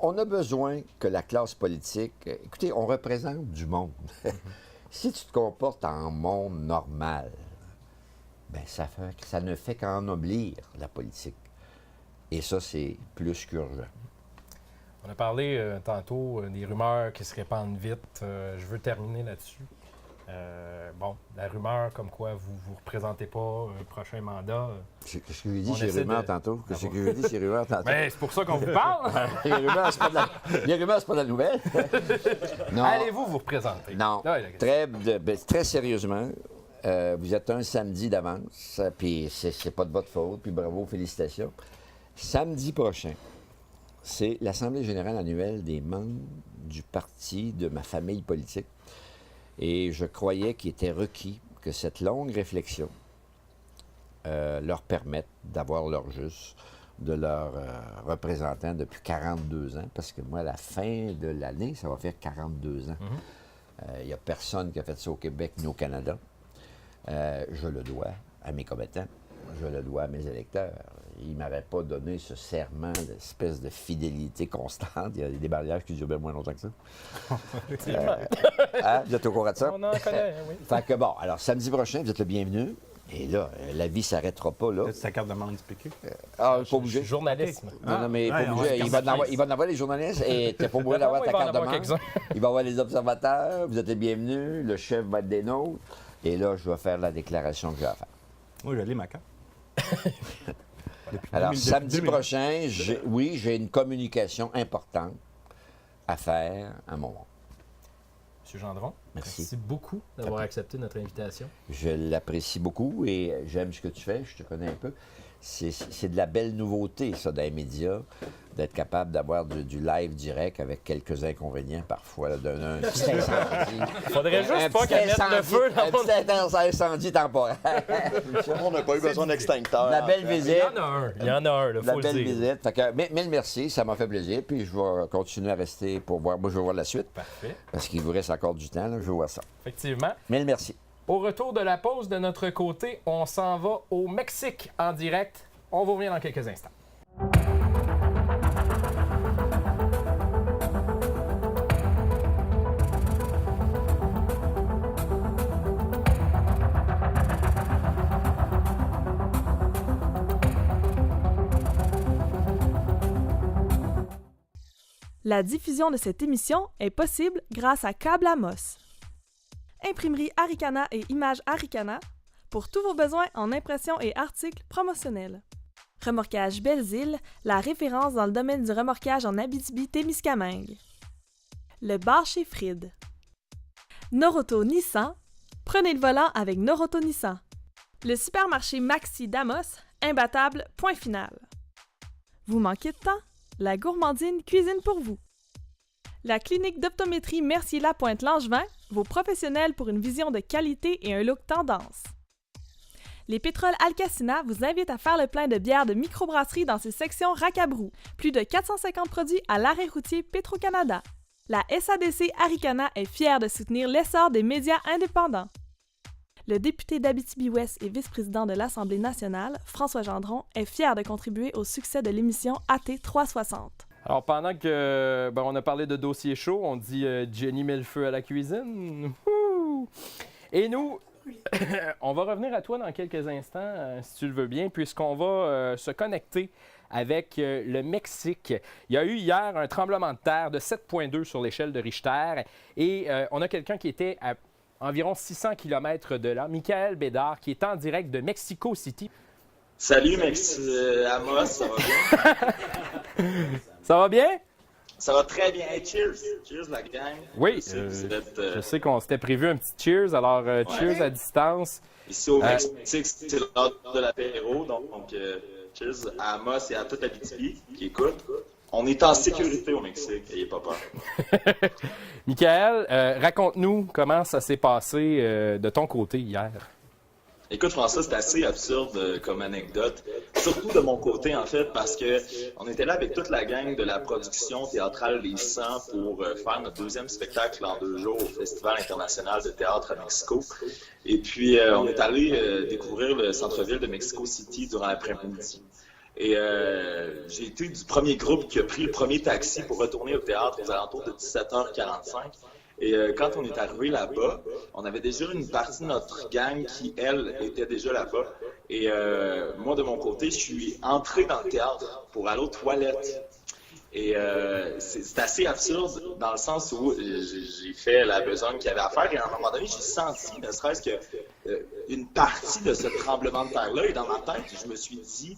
on a besoin que la classe politique... Écoutez, on représente du monde. Si tu te comportes en monde normal, bien, ça ne fait qu'ennoblir la politique. Et ça, c'est plus qu'urgent. On a parlé tantôt des rumeurs qui se répandent vite. Je veux terminer là-dessus. Bon, la rumeur comme quoi vous ne vous représentez pas un prochain mandat. Qu'est-ce que j'ai dit chez rumeurs tantôt? Qu'est-ce que j'ai dit chez rumeurs tantôt? Ben, c'est pour ça qu'on vous parle! Les rumeurs, c'est pas de la nouvelle. Non. Allez-vous vous représenter? Non. Très sérieusement, vous êtes un samedi d'avance, puis c'est pas de votre faute, puis bravo, félicitations. Samedi prochain, c'est l'Assemblée générale annuelle des membres du parti de ma famille politique. Et je croyais qu'il était requis que cette longue réflexion leur permette d'avoir leur juste de leurs représentants depuis 42 ans, parce que moi, à la fin de l'année, ça va faire 42 ans. Il n'y a personne qui a fait ça au Québec ni au Canada. Je le dois à mes combattants, je le dois à mes électeurs. Ils ne m'avaient pas donné ce serment d'espèce de fidélité constante. Il y a des mariages qui durent bien moins longtemps que ça. Vous êtes au courant de ça? On en connaît, oui. Fait que bon, alors samedi prochain, vous êtes le bienvenu. Et là, la vie ne s'arrêtera pas, là. C'est ta carte de membre du PQ? Il faut bouger. Journalisme. Non, mais il faut bouger. Il va en avoir les journalistes et tu n'es pas obligé d'avoir ta carte de membre. Il va y avoir les observateurs, vous êtes les bienvenus, le chef va être des nôtres. Et là, je vais faire la déclaration que j'ai à faire. Moi, j'allais ma carte. Alors, samedi prochain, j'ai une communication importante à faire à mon monde. M. Gendron, merci beaucoup d'avoir accepté notre invitation. Je l'apprécie beaucoup et j'aime ce que tu fais, je te connais un peu. C'est de la belle nouveauté, ça, dans les médias, d'être capable d'avoir du live direct avec quelques inconvénients parfois, d'un petit incendie. Il faudrait juste pas qu'elle mette le feu dans un petit incendie temporaire. On n'a pas eu besoin d'extincteur. La belle visite. Il y en a un, il faut le dire. La belle visite. Fait que, mille merci, ça m'a fait plaisir. Puis je vais continuer à rester pour voir. Moi, je vais voir la suite. Parfait. Parce qu'il vous reste encore du temps, là, je vais voir ça. Effectivement. Mille merci. Au retour de la pause, de notre côté, on s'en va au Mexique en direct. On va revenir dans quelques instants. La diffusion de cette émission est possible grâce à Câble Amos. Imprimerie Arikana et Images Arikana pour tous vos besoins en impression et articles promotionnels. Remorquage Belles-Îles, la référence dans le domaine du remorquage en Abitibi-Témiscamingue. Le bar chez Fried. Noroto Nissan, prenez le volant avec Noroto Nissan. Le supermarché Maxi d'Amos, imbattable, point final. Vous manquez de temps? La gourmandine cuisine pour vous. La clinique d'optométrie Mercier-Lapointe-Langevin, vos professionnels pour une vision de qualité et un look tendance. Les pétroles Alcacina vous invitent à faire le plein de bières de microbrasserie dans ses sections Racabrou. Plus de 450 produits à l'arrêt routier Petro-Canada. La SADC Arikana est fière de soutenir l'essor des médias indépendants. Le député d'Abitibi-Ouest et vice-président de l'Assemblée nationale, François Gendron, est fier de contribuer au succès de l'émission AT360. Alors, pendant que on a parlé de dossier chaud, on dit Jenny met le feu à la cuisine. Et nous, on va revenir à toi dans quelques instants, si tu le veux bien, puisqu'on va se connecter avec le Mexique. Il y a eu hier un tremblement de terre de 7,2 sur l'échelle de Richter et on a quelqu'un qui était à environ 600 km de là, Michael Bédard, qui est en direct de Mexico City. Salut, Amos, ça va bien? Ça va bien? Ça va très bien. Cheers! Cheers, la gang. Oui, je sais qu'on s'était prévu un petit cheers, alors cheers à distance. Ici au Mexique, c'est l'heure de l'apéro, donc cheers à Amos et à toute l'Abitibi qui écoute. On est en sécurité au Mexique, n'ayez pas peur. Michael, raconte-nous comment ça s'est passé de ton côté hier. Écoute, François, c'est assez absurde comme anecdote, surtout de mon côté, en fait, parce que on était là avec toute la gang de la production théâtrale Les 100 pour faire notre deuxième spectacle en 2 jours au Festival international de théâtre à Mexico. Et puis, on est allé découvrir le centre-ville de Mexico City durant l'après-midi. Et j'ai été du premier groupe qui a pris le premier taxi pour retourner au théâtre aux alentours de 17h45. Et quand on est arrivé là-bas, on avait déjà une partie de notre gang qui, elle, était déjà là-bas. Et moi, de mon côté, je suis entré dans le théâtre pour aller aux toilettes. Et c'est assez absurde dans le sens où j'ai fait la besogne qu'il y avait à faire. Et à un moment donné, j'ai senti, ne serait-ce qu'une partie de ce tremblement de terre-là. Et dans ma tête, je me suis dit...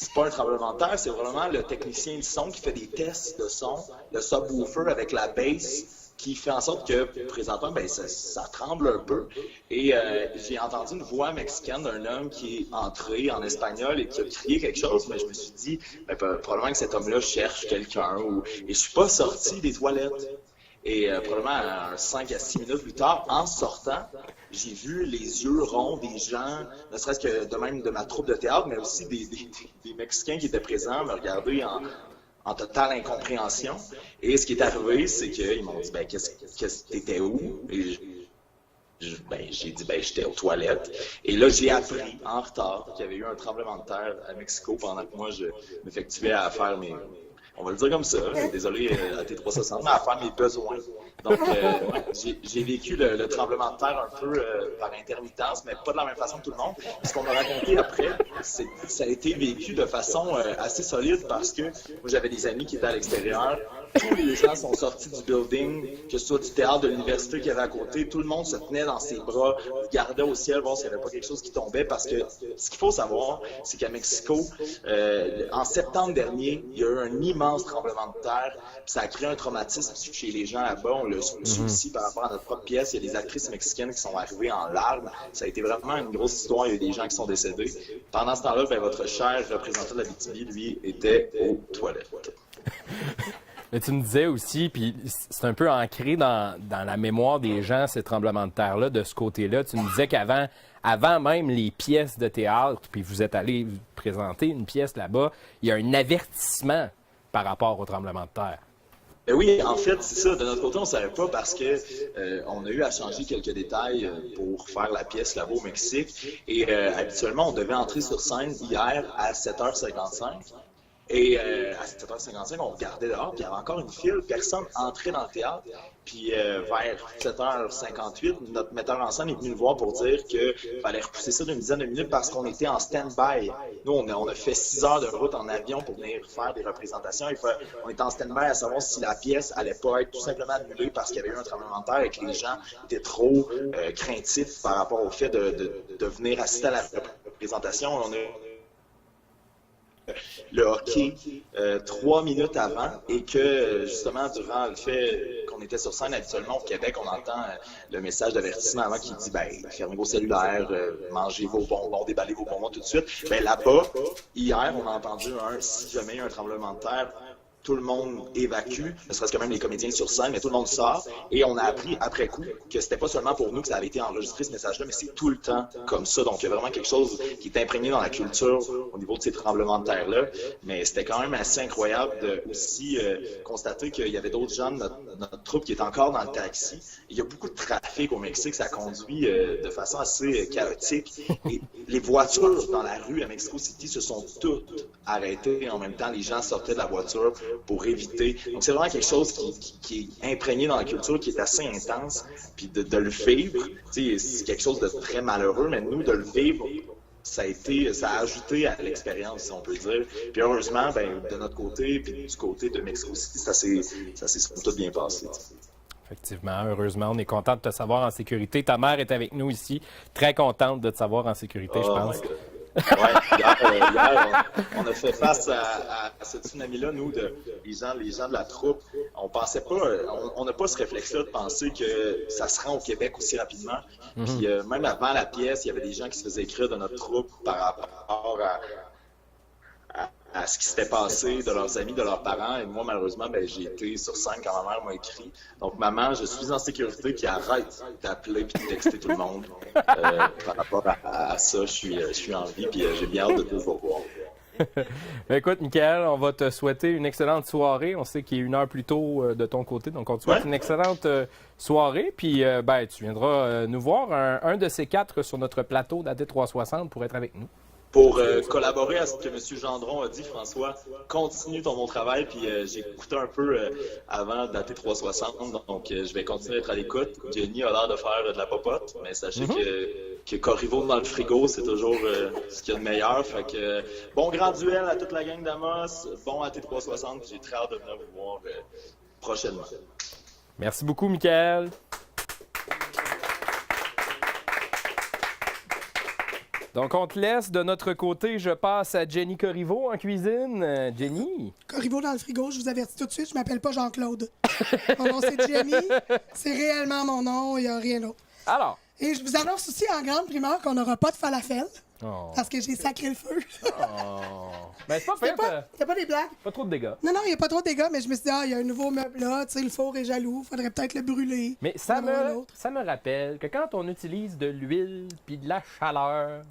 C'est pas un tremblement de terre, c'est vraiment le technicien de son qui fait des tests de son, le subwoofer avec la bass, qui fait en sorte que, présentement, ça tremble un peu. Et j'ai entendu une voix mexicaine d'un homme qui est entré en espagnol et qui a crié quelque chose, mais je me suis dit, probablement que cet homme-là cherche quelqu'un. Et je suis pas sorti des toilettes. Et probablement 5 à 6 minutes plus tard, en sortant, j'ai vu les yeux ronds des gens, ne serait-ce que de même de ma troupe de théâtre, mais aussi des Mexicains qui étaient présents me regarder en totale incompréhension. Et ce qui est arrivé, c'est qu'ils m'ont dit qu'est-ce que t'étais où? Et j'ai dit j'étais aux toilettes. Et là, j'ai appris en retard qu'il y avait eu un tremblement de terre à Mexico pendant que moi je m'effectuais à faire mes... On va le dire comme ça, désolé à T360, mais à faire mes besoins. Donc, j'ai vécu le tremblement de terre un peu par intermittence, mais pas de la même façon que tout le monde. Ce qu'on m'a raconté après, ça a été vécu de façon assez solide parce que moi, j'avais des amis qui étaient à l'extérieur. Tous les gens sont sortis du building, que ce soit du théâtre de l'université qui avait à côté. Tout le monde se tenait dans ses bras, regardait au ciel, voir s'il n'y avait pas quelque chose qui tombait. Parce que ce qu'il faut savoir, c'est qu'à Mexico, en septembre dernier, il y a eu un immense tremblement de terre. Puis ça a créé un traumatisme chez les gens là-bas. On le suit aussi par rapport à notre propre pièce. Il y a des actrices mexicaines qui sont arrivées en larmes. Ça a été vraiment une grosse histoire. Il y a eu des gens qui sont décédés. Pendant ce temps-là, votre cher représentant de la BTB, lui, était aux toilettes. Mais tu me disais aussi, puis c'est un peu ancré dans la mémoire des gens, ces tremblements de terre-là, de ce côté-là. Tu me disais qu'avant même les pièces de théâtre, puis vous êtes allé vous présenter une pièce là-bas, il y a un avertissement par rapport au tremblement de terre. Oui, en fait, c'est ça. De notre côté, on ne savait pas parce que on a eu à changer quelques détails pour faire la pièce là-bas au Mexique. Et habituellement, on devait entrer sur scène hier à 7h55. Et à 7h55, on regardait dehors, puis il y avait encore une file, personne entrait dans le théâtre. Puis vers 7h58, notre metteur en scène est venu nous voir pour dire qu'il fallait repousser ça d'une dizaine de minutes parce qu'on était en stand-by. Nous, on a fait 6 heures de route en avion pour venir faire des représentations. On était en stand-by à savoir si la pièce allait pas être tout simplement annulée parce qu'il y avait eu un tremblement de terre et que les gens étaient trop craintifs par rapport au fait de venir assister à la représentation. On a le hockey 3 minutes avant et que justement durant le fait qu'on était sur scène habituellement au Québec, on entend le message d'avertissement avant qui dit fermez vos cellulaires, mangez vos bonbons, déballez vos bonbons tout de suite. Là-bas, hier, on a entendu si jamais il y a un tremblement de terre, tout le monde évacue, ne serait-ce que même les comédiens sur scène, mais tout le monde sort. Et on a appris après coup que c'était pas seulement pour nous que ça avait été enregistré ce message-là, mais c'est tout le temps comme ça. Donc il y a vraiment quelque chose qui est imprégné dans la culture au niveau de ces tremblements de terre-là. Mais c'était quand même assez incroyable de aussi constater qu'il y avait d'autres gens de notre troupe qui étaient encore dans le taxi. Il y a beaucoup de trafic au Mexique, ça conduit de façon assez chaotique. Et les voitures dans la rue à Mexico City se sont toutes arrêtées. En même temps, les gens sortaient de la voiture pour éviter. Donc, c'est vraiment quelque chose qui est imprégné dans la culture, qui est assez intense. Puis de le vivre, c'est quelque chose de très malheureux, mais nous, de le vivre, ça a ajouté à l'expérience, si on peut dire. Puis heureusement, de notre côté, puis du côté de Mexico City, ça s'est tout bien passé. Effectivement, heureusement, on est content de te savoir en sécurité. Ta mère est avec nous ici, très contente de te savoir en sécurité, je pense. Oui, hier, on a fait face à ce tsunami-là, nous, les gens de la troupe. On pensait pas, on n'a pas ce réflexe-là de penser que ça se rend au Québec aussi rapidement. Puis même avant la pièce, il y avait des gens qui se faisaient écrire de notre troupe par rapport à ce qui s'était passé, de leurs amis, de leurs parents. Et moi, malheureusement, j'ai été sur scène quand ma mère m'a écrit. Donc, maman, je suis en sécurité, puis arrête d'appeler puis de texter tout le monde. Par rapport à ça, je suis en vie, puis j'ai bien hâte de te revoir. Écoute, Michael, on va te souhaiter une excellente soirée. On sait qu'il est 1 heure plus tôt de ton côté, donc on te souhaite une excellente soirée. Puis, tu viendras nous voir un de ces 4 sur notre plateau d'AT360 pour être avec nous. Pour collaborer à ce que M. Gendron a dit, François, continue ton bon travail. Puis j'ai écouté un peu avant d'AT360, donc je vais continuer d'être à l'écoute. Jenny a l'air de faire de la popote, mais sachez que Corriveau dans le frigo, c'est toujours ce qu'il y a de meilleur. Fait que bon grand duel à toute la gang d'Amos, bon AT360, j'ai très hâte de venir vous voir prochainement. Merci beaucoup, Michael. Donc, on te laisse. De notre côté, je passe à Jenny Corriveau en cuisine. Jenny? Corriveau dans le frigo, je vous avertis tout de suite, je m'appelle pas Jean-Claude. Mon nom, c'est Jenny. C'est réellement mon nom, il n'y a rien d'autre. Alors? Et je vous annonce aussi en grande primeur qu'on n'aura pas de falafel. Oh. Parce que j'ai sacré le feu. Mais c'est pas pire. C'était pas des blagues. Pas trop de dégâts. Non, il n'y a pas trop de dégâts, mais je me suis dit, il y a un nouveau meuble là, tu sais, le four est jaloux, faudrait peut-être le brûler. Mais ça me rappelle que quand on utilise de l'huile puis de la chaleur,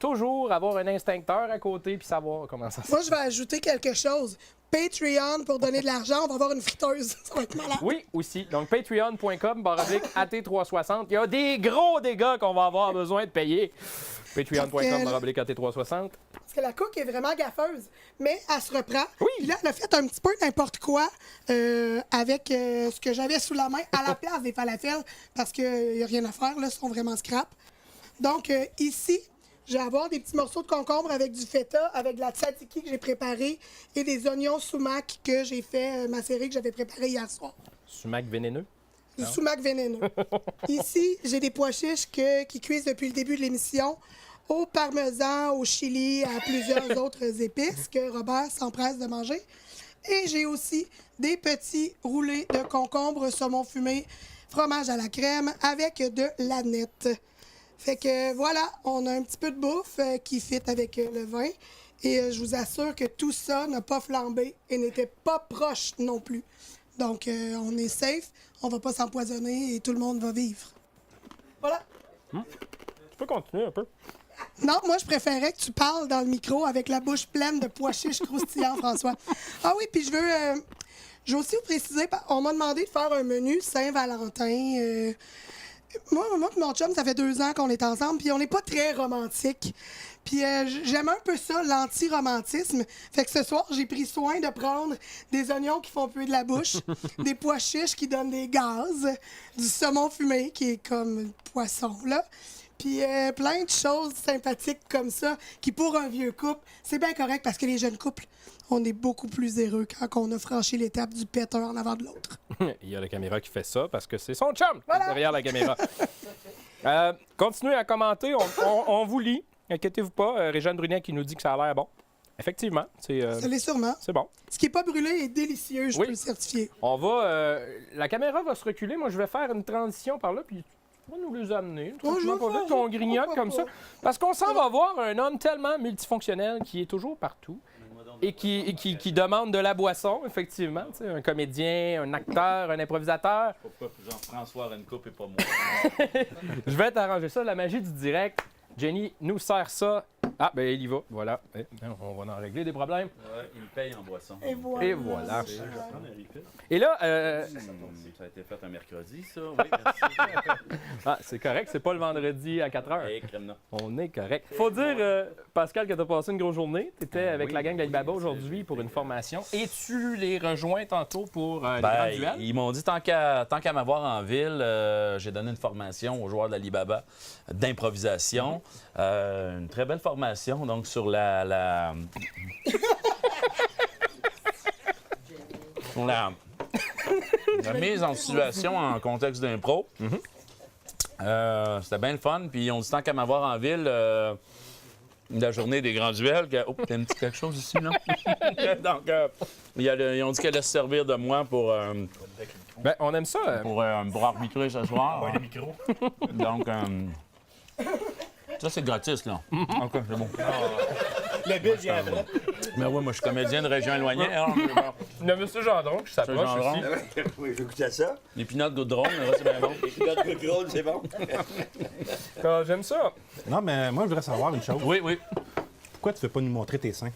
toujours avoir un instincteur à côté puis savoir comment ça se passe. Moi, je vais ajouter quelque chose. Patreon pour donner de l'argent, on va avoir une friteuse. Ça va être malade. Oui, aussi. Donc, patreon.com/AT360. Il y a des gros dégâts qu'on va avoir besoin de payer. Patreon.com/AT360. Parce que la cook est vraiment gaffeuse, mais elle se reprend. Oui. Puis là, elle a fait un petit peu n'importe quoi avec ce que j'avais sous la main à la place des falafels, parce qu'il n'y a rien à faire, là, ils sont vraiment scrap. Donc, ici, je vais avoir des petits morceaux de concombre avec du feta, avec de la tzatziki que j'ai préparée et des oignons sumac que j'ai fait macérer, que j'avais préparé hier soir. Sumac vénéneux? Du sumac vénéneux. Ici, j'ai des pois chiches qui cuisent depuis le début de l'émission au parmesan, au chili, à plusieurs autres épices que Robert s'empresse de manger. Et j'ai aussi des petits roulés de concombre, saumon fumé, fromage à la crème avec de l'aneth. Fait que voilà, on a un petit peu de bouffe qui fit avec le vin. Et je vous assure que tout ça n'a pas flambé et n'était pas proche non plus. Donc, on est safe, on va pas s'empoisonner et tout le monde va vivre. Voilà. Tu peux continuer un peu? Non, moi, je préférais que tu parles dans le micro avec la bouche pleine de pois chiches croustillants, François. Ah oui, puis je veux aussi vous préciser, on m'a demandé de faire un menu Saint-Valentin. Moi et mon chum, ça fait 2 ans qu'on est ensemble, puis on n'est pas très romantique. Puis j'aime un peu ça, l'anti-romantisme. Fait que ce soir, j'ai pris soin de prendre des oignons qui font puer de la bouche, des pois chiches qui donnent des gaz, du saumon fumé qui est comme poisson, là. Puis plein de choses sympathiques comme ça, qui pour un vieux couple, c'est bien correct parce que les jeunes couples, on est beaucoup plus heureux quand on a franchi l'étape du pète un en avant de l'autre. Il y a la caméra qui fait ça parce que c'est son chum derrière la caméra. Continuez à commenter, on vous lit. Inquiétez-vous pas. Réjeanne Brunet qui nous dit que ça a l'air bon. Effectivement. Ça l'est sûrement. C'est bon. Ce qui n'est pas brûlé est délicieux, je peux le certifier. On va... la caméra va se reculer. Moi, je vais faire une transition par là, puis tu vas nous les amener. On grignote comme ça. Parce qu'on s'en va voir un homme tellement multifonctionnel qui est toujours partout et qui demande de la boisson, effectivement. Tu sais, un comédien, un acteur, un improvisateur. Pourquoi Jean-François Rennecoup et pas moi? Je vais t'arranger ça. La magie du direct. Jenny nous sert ça. Ah, ben il y va. Voilà. On va en régler des problèmes. Ouais, il me paye en boisson. Et voilà. Et voilà. Je vais prendre un refill. Et là... Ça a été fait un mercredi, ça. Oui, merci. Ah, c'est correct. C'est pas le vendredi à 4h. Hey, crème, On est correct. Faut dire, Pascal, que tu as passé une grosse journée. Tu étais avec la gang d'Alibaba aujourd'hui pour une formation. Et tu les rejoins tantôt pour les grands duels? Ils m'ont dit, tant qu'à m'avoir en ville, j'ai donné une formation aux joueurs d'Alibaba d'improvisation. Une très belle formation, donc sur la mise en situation en contexte d'impro. C'était bien le fun. Puis on dit, tant qu'à m'avoir en ville, la journée des grands duels. Oh, t'as un petit quelque chose ici, non? Donc, ils ont dit qu'elle allait se servir de moi pour... Ben, on aime ça. Pour arbitrer ce soir. Ouais, les micros. Donc, ça, c'est gratis, là. OK, c'est bon. Le bill vient après. Mais oui, moi, je suis comédien de région éloignée. Le monsieur Gendron qui s'approche aussi. Oui, je goûtais ça. Les pinottes Goudron, là, c'est bien bon. Les pinottes Goudron, c'est bon. J'aime ça. Non, mais moi, je voudrais savoir une chose. Oui, oui. Pourquoi tu ne veux pas nous montrer tes seins?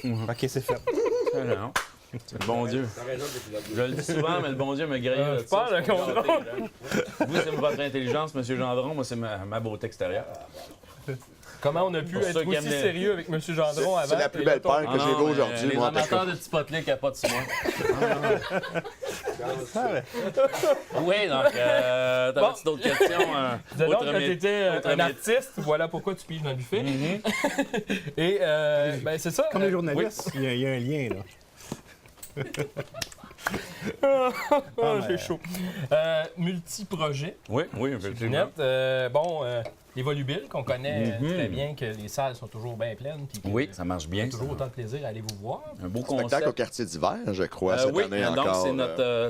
OK, c'est fait. Non. C'est le bon Dieu. Je le dis souvent, mais le bon Dieu me grille. Je parle de contrôle. Vous, c'est votre intelligence, M. Gendron. Moi, c'est ma beauté extérieure. Comment on a pu être aussi sérieux avec M. Gendron avant? C'est la plus belle paire que j'ai vue aujourd'hui. Les amateurs de petits potelets capotent sur moi. Oui, donc, t'avais-tu d'autres questions? Donc, quand t'étais un artiste, voilà pourquoi tu piges dans le buffet. Et, ben, c'est ça. Comme les journalistes, il y a un lien, là. J'ai chaud. Multi-projet. Oui, effectivement. Les Volubiles, qu'on connaît très bien, que les salles sont toujours bien pleines. Oui, ça marche bien. Toujours autant de plaisir à aller vous voir. Un beau spectacle concept. au quartier d'hiver, je crois, cette année donc encore.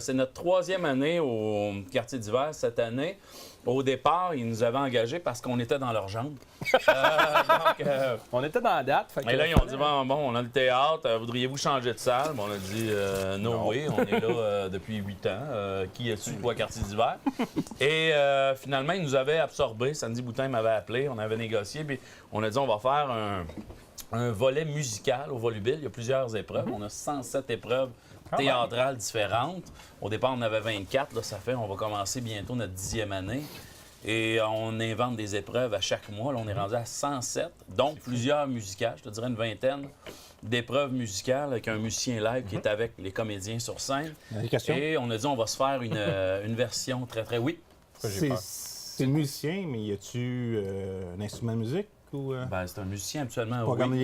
c'est notre 3e année au quartier d'hiver cette année. Au départ, ils nous avaient engagés parce qu'on était dans leur jambe. On était dans la date. Et là, ils ont dit, bon, on a le théâtre, voudriez-vous changer de salle? Bon, on a dit, no way, on est là depuis 8 ans. Qui est-tu pour le quartier d'hiver? Et finalement, ils nous avaient absorbés. Sandy Boutin m'avait appelé, on avait négocié, puis on a dit, on va faire un volet musical au Volubile. Il y a plusieurs épreuves. On a 107 épreuves théâtrales différentes. Au départ, on en avait 24. Là, ça fait, on va commencer bientôt notre 10e année. Et on invente des épreuves à chaque mois. Là, on est rendu à 107, donc plusieurs musicales. Je te dirais une vingtaine d'épreuves musicales avec un musicien live qui est avec les comédiens sur scène. Et on a dit, on va se faire une version très, très... Oui. C'est le musicien, mais y a-tu un instrument de musique? Ou, Ben, c'est un musicien, absolument. Pas comme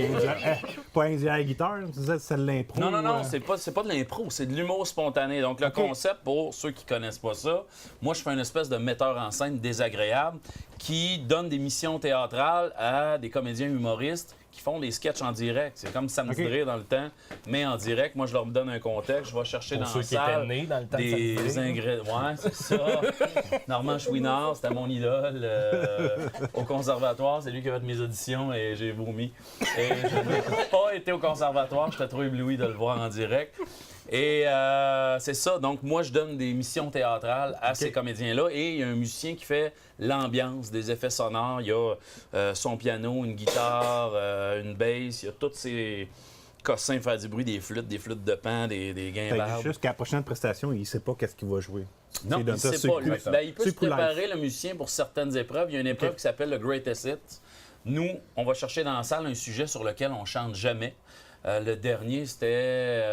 pas un guitare, tu disais c'est de l'impro. Non, c'est pas de l'impro, c'est de l'humour spontané. Donc, le concept, pour ceux qui connaissent pas ça, moi, je fais une espèce de metteur en scène désagréable qui donne des missions théâtrales à des comédiens humoristes qui font des sketchs en direct. C'est comme Samedi de rire dans le temps, mais en direct. Moi, je leur donne un contexte. Je vais chercher dans la salle des ingrédients. Ouais, c'est ça. Normand Chouinard, c'était mon idole. Au conservatoire, c'est lui qui a fait mes auditions et j'ai vomi. Et je n'ai pas été au conservatoire. J'étais trop ébloui de le voir en direct. Et c'est ça. Donc, moi, je donne des missions théâtrales à ces comédiens-là. Et il y a un musicien qui fait l'ambiance, des effets sonores. Il y a son piano, une guitare, une bass. Il y a toutes ces cossin faire du bruit, des flûtes de pan, des guimbardes. Jusqu'à la prochaine prestation, il ne sait pas qu'est-ce qu'il va jouer. Non, il ne sait pas. Il peut se préparer, le musicien, pour certaines épreuves. Il y a une épreuve qui s'appelle le Greatest Hits. Nous, on va chercher dans la salle un sujet sur lequel on chante jamais. Le dernier, c'était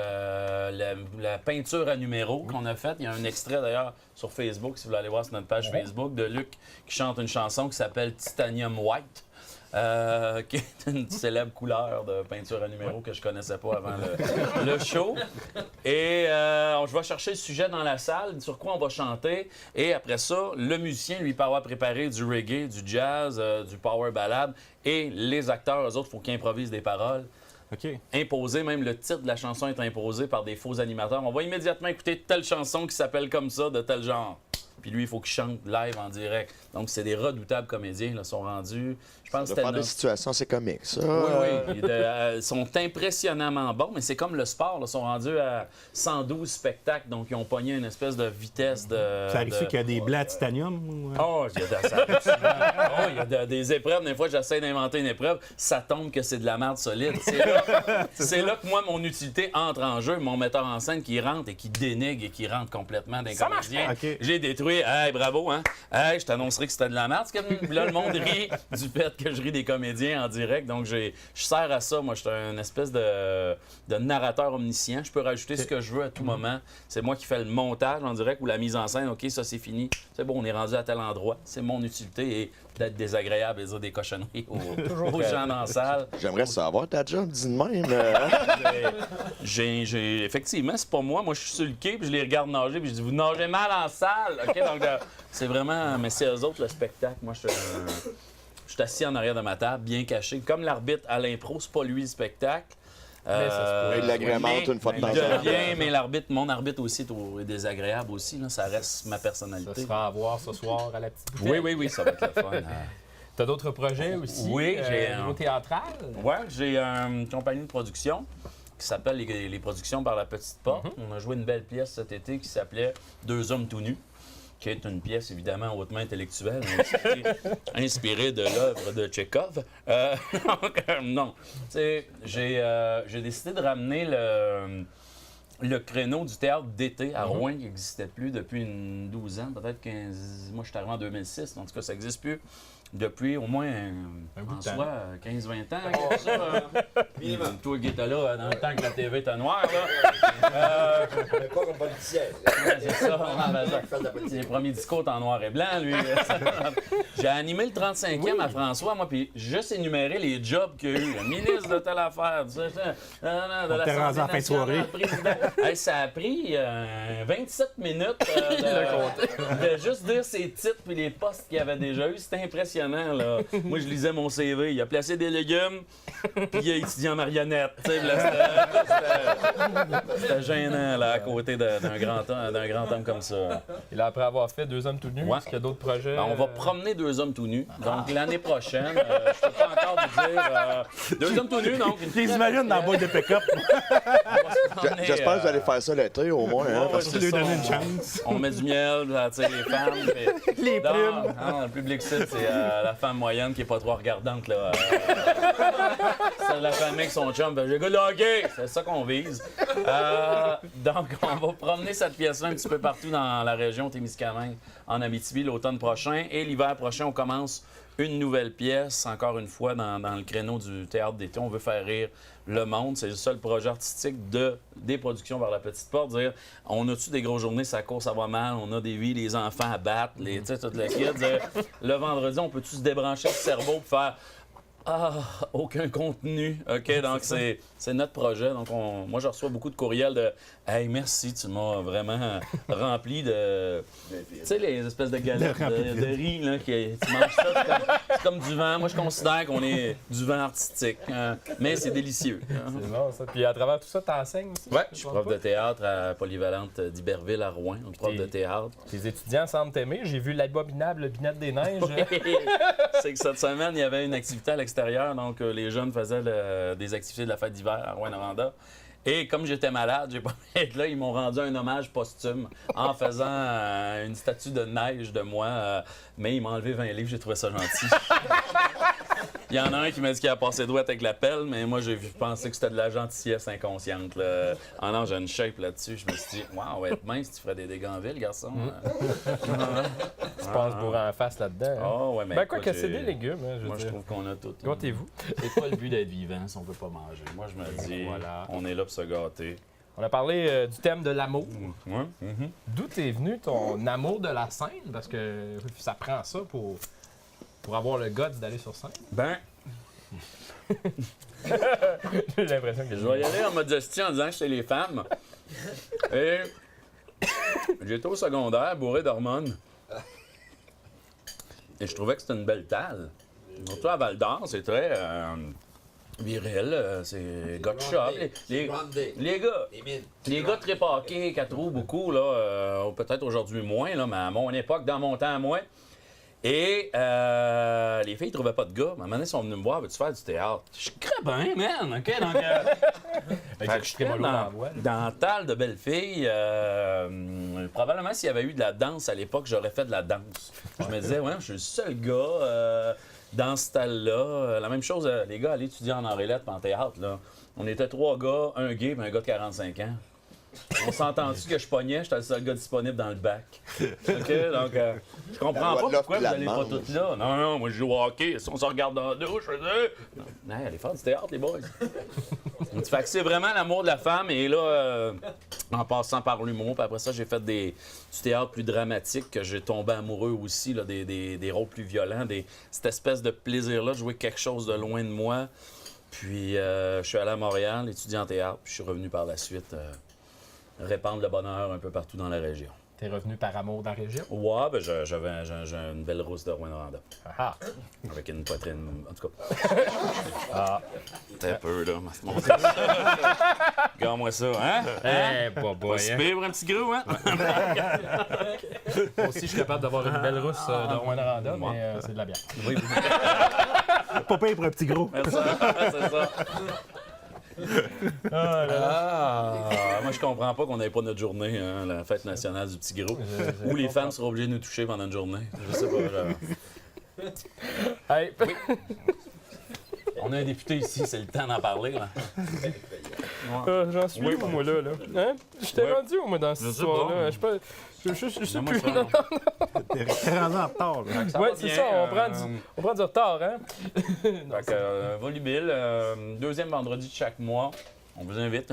la peinture à numéros qu'on a faite. Il y a un extrait d'ailleurs sur Facebook, si vous voulez aller voir sur notre page Facebook, de Luc qui chante une chanson qui s'appelle Titanium White. Qui est une célèbre couleur de peinture à numéros que je connaissais pas avant le show. Et je vais chercher le sujet dans la salle, sur quoi on va chanter. Et après ça, le musicien, lui, peut avoir préparé du reggae, du jazz, du power ballad. Et les acteurs, eux autres, il faut qu'ils improvisent des paroles. Imposé, même le titre de la chanson est imposé par des faux animateurs. On va immédiatement écouter telle chanson qui s'appelle comme ça, de tel genre. Puis lui, il faut qu'il chante live en direct. Donc, c'est des redoutables comédiens, là, sont rendus. Je pense que c'était des situations assez comiques, ça. Oui. Ils sont impressionnamment bons, mais c'est comme le sport. Ils sont rendus à 112 spectacles, donc ils ont pogné une espèce de vitesse de... Ça arrive qu'il y a des blancs à titanium? Ou... Oh, il y a des épreuves. Des fois, j'essaie d'inventer une épreuve, ça tombe que c'est de la merde solide. C'est là que moi, mon utilité entre en jeu. Mon metteur en scène qui rentre et qui dénigre et qui rentre complètement d'un comédien. J'ai détruit. Hey, bravo, hein? Hey, je t'annoncerai que c'était de la merde. Là, le monde rit du fait que je ris des comédiens en direct. Donc, je sers à ça. Moi, je suis une espèce de narrateur omniscient. Je peux rajouter ce que je veux à tout moment. C'est moi qui fais le montage en direct ou la mise en scène. OK, ça, c'est fini. C'est bon, on est rendu à tel endroit. C'est mon utilité et d'être désagréable et dire des cochonneries aux gens dans la salle. J'aimerais savoir ta job, dis de même. Effectivement, c'est pas moi. Moi, je suis sur le quai, puis je les regarde nager, puis je dis, vous nagez mal en salle. OK, donc c'est vraiment... Mais c'est eux autres, le spectacle. Moi, je suis assis en arrière de ma table, bien caché. Comme l'arbitre à l'impro, c'est pas lui le spectacle. Il l'agrémente une fois de temps en temps. Mais mon arbitre aussi est désagréable aussi. Là, ça reste ma personnalité. Ça sera à voir ce soir à la petite bouteille. Oui, ça va être le fun. T'as d'autres projets aussi? Oui, j'ai un niveau théâtral? Oui, j'ai une compagnie de production qui s'appelle les Productions par la Petite Porte. On a joué une belle pièce cet été qui s'appelait Deux hommes tout nus, qui est une pièce évidemment hautement intellectuelle, inspirée de l'œuvre de Tchekhov. Non, j'ai décidé de ramener le créneau du théâtre d'été à Rouen, qui n'existait plus depuis une 12 ans, peut-être 15... Moi, je suis arrivé en 2006, en tout cas, ça n'existe plus depuis au moins un bout de temps. 15-20 ans. Toi qui étais là dans le temps que la TV était noire. Là. Pas comme politicien. C'est ça. Les premiers discours en noir et blanc, lui. J'ai animé le 35e à François, moi, puis juste énuméré les jobs qu'il y a eu. Le ministre de telle affaire, de en fin de soirée. Hey, ça a pris 27 minutes de juste dire ses titres puis les postes qu'il avait déjà eu. C'était impressionnant. Là. Moi, je lisais mon CV. Il a placé des légumes, puis il a étudié en marionnette. C'était gênant là, à côté d'un grand homme comme ça. Et là, après avoir fait Deux hommes tout nus, est-ce qu'il y a d'autres projets? On va promener Deux hommes tout nus. Donc, l'année prochaine, je peux pas encore vous dire... Deux hommes tout nus, donc... Tu t'imagines dans la boîte de pick-up? J'espère que vous allez faire ça l'été, au moins. Parce que lui donner une chance. On met du miel, les femmes. Les plumes. Le public site, c'est la femme moyenne qui est pas trop regardante. Là. C'est la famille avec son chum. J'ai goût de hockey. C'est ça qu'on vise. Donc, on va promener cette pièce-là un petit peu partout dans la région Témiscamingue, en Abitibi, l'automne prochain. Et l'hiver prochain, on commence une nouvelle pièce, encore une fois, dans le créneau du théâtre d'été. On veut faire rire le monde. C'est le seul projet artistique des Productions par la Petite Porte. Dire, on a-tu des grosses journées, ça court, ça va mal, on a des vies, les enfants à battre, toute la kid. Le vendredi, on peut-tu se débrancher le cerveau pour faire aucun contenu. OK, donc c'est notre projet. Donc, moi, je reçois beaucoup de courriels de « Hey, merci, tu m'as vraiment rempli de... » Tu sais, les espèces de galettes de riz, là, tu manges ça, c'est comme du vent. Moi, je considère qu'on est du vent artistique, mais c'est délicieux. C'est bon, ça. Puis à travers tout ça, tu enseignes aussi? Oui, je suis prof de théâtre à Polyvalente d'Iberville à Rouen, donc prof de théâtre. Tes étudiants semblent t'aimer. J'ai vu l'abominable Binette des Neiges. C'est que cette semaine, il y avait une activité à l'extérieur, donc les jeunes faisaient des activités de la fête d'hiver à Rouyn-Noranda. Et comme j'étais malade, j'ai pas pu être là, ils m'ont rendu un hommage posthume en faisant une statue de neige de moi, mais ils m'ont enlevé 20 livres, j'ai trouvé ça gentil. Il y en a un qui m'a dit qu'il a passé droite avec la pelle, mais moi, j'ai pensé que c'était de la gentillesse inconsciente. Là. Ah non, j'ai une shape là-dessus. Je me suis dit, waouh, être mince, tu ferais des dégâts en ville, garçon. Tu passes bourré en face là-dedans. Hein? Oh, ouais, mais ben, quoi écoute, que c'est des légumes. Hein, moi, je trouve qu'on a tout. Gâtez-vous. C'est pas le but d'être vivant si on peut pas manger. Moi, je me dis, voilà. On est là pour se gâter. On a parlé du thème de l'amour. Ouais. D'où est venu ton amour de la scène? Parce que ça prend ça pour avoir le guts d'aller sur scène. Ben, j'ai l'impression que je vais y aller en modestie en disant que c'est les femmes. Et j'étais au secondaire, bourré d'hormones. Et je trouvais que c'était une belle talle. Surtout à Val-d'Or, c'est très viril, c'est gars de shop. Les gars très paqués, qu'à trop beaucoup, là, peut-être aujourd'hui moins, là, mais à mon époque, dans mon temps, moins. Et les filles ne trouvaient pas de gars. À un moment donné, ils sont venus me voir, veux-tu faire du théâtre? Je crée bien, man! OK? Donc, fait que je suis dans tal de belles filles. Probablement, s'il y avait eu de la danse à l'époque, j'aurais fait de la danse. Je me disais, ouais, je suis le seul gars dans ce tal-là. La même chose, les gars allaient étudier en Henriette et en théâtre. Là. On était 3 gars, un gay et un gars de 45 ans. On s'entend-tu que je pognais, j'étais le seul gars disponible dans le bac. OK? Donc, je comprends pas pourquoi vous n'allez pas tous là. Non, moi je joue au hockey. Si on se regarde dans la douche, je dis... Non, allez faire du théâtre, les boys. Fait que c'est vraiment l'amour de la femme. Et là, en passant par l'humour, puis après ça, j'ai fait du théâtre plus dramatique, que j'ai tombé amoureux aussi, là, des rôles plus violents, cette espèce de plaisir-là, de jouer quelque chose de loin de moi. Puis, je suis allé à Montréal, étudier en théâtre, puis je suis revenu par la suite... répandre le bonheur un peu partout dans la région. T'es revenu par amour dans la région? Ouais, ben j'ai une belle rousse de Rouyn-Noranda. Ah! Avec une poitrine, en tout cas. Ah! T'es un peu, là. Regarde-moi ça, hein? Pas si pire pour un petit gros, hein? Moi aussi, je suis capable d'avoir une belle rousse de Rouyn-Noranda, mais c'est de la bière. Oui. Pas pire pour un petit gros. C'est ça. Moi, je comprends pas qu'on n'ait pas notre journée, hein, la fête nationale du petit gros, où les femmes seront obligées de nous toucher pendant une journée. Je sais pas. Hey. Oui. On a un député ici, c'est le temps d'en parler. Là. J'en suis où, moi, là? Hein? J'étais rendu où, moi, dans cette histoire-là? Je sais plus. T'es rendu en retard, là. Oui, c'est ça, on prend du retard, hein? Volubile, deuxième vendredi de chaque mois. On vous invite,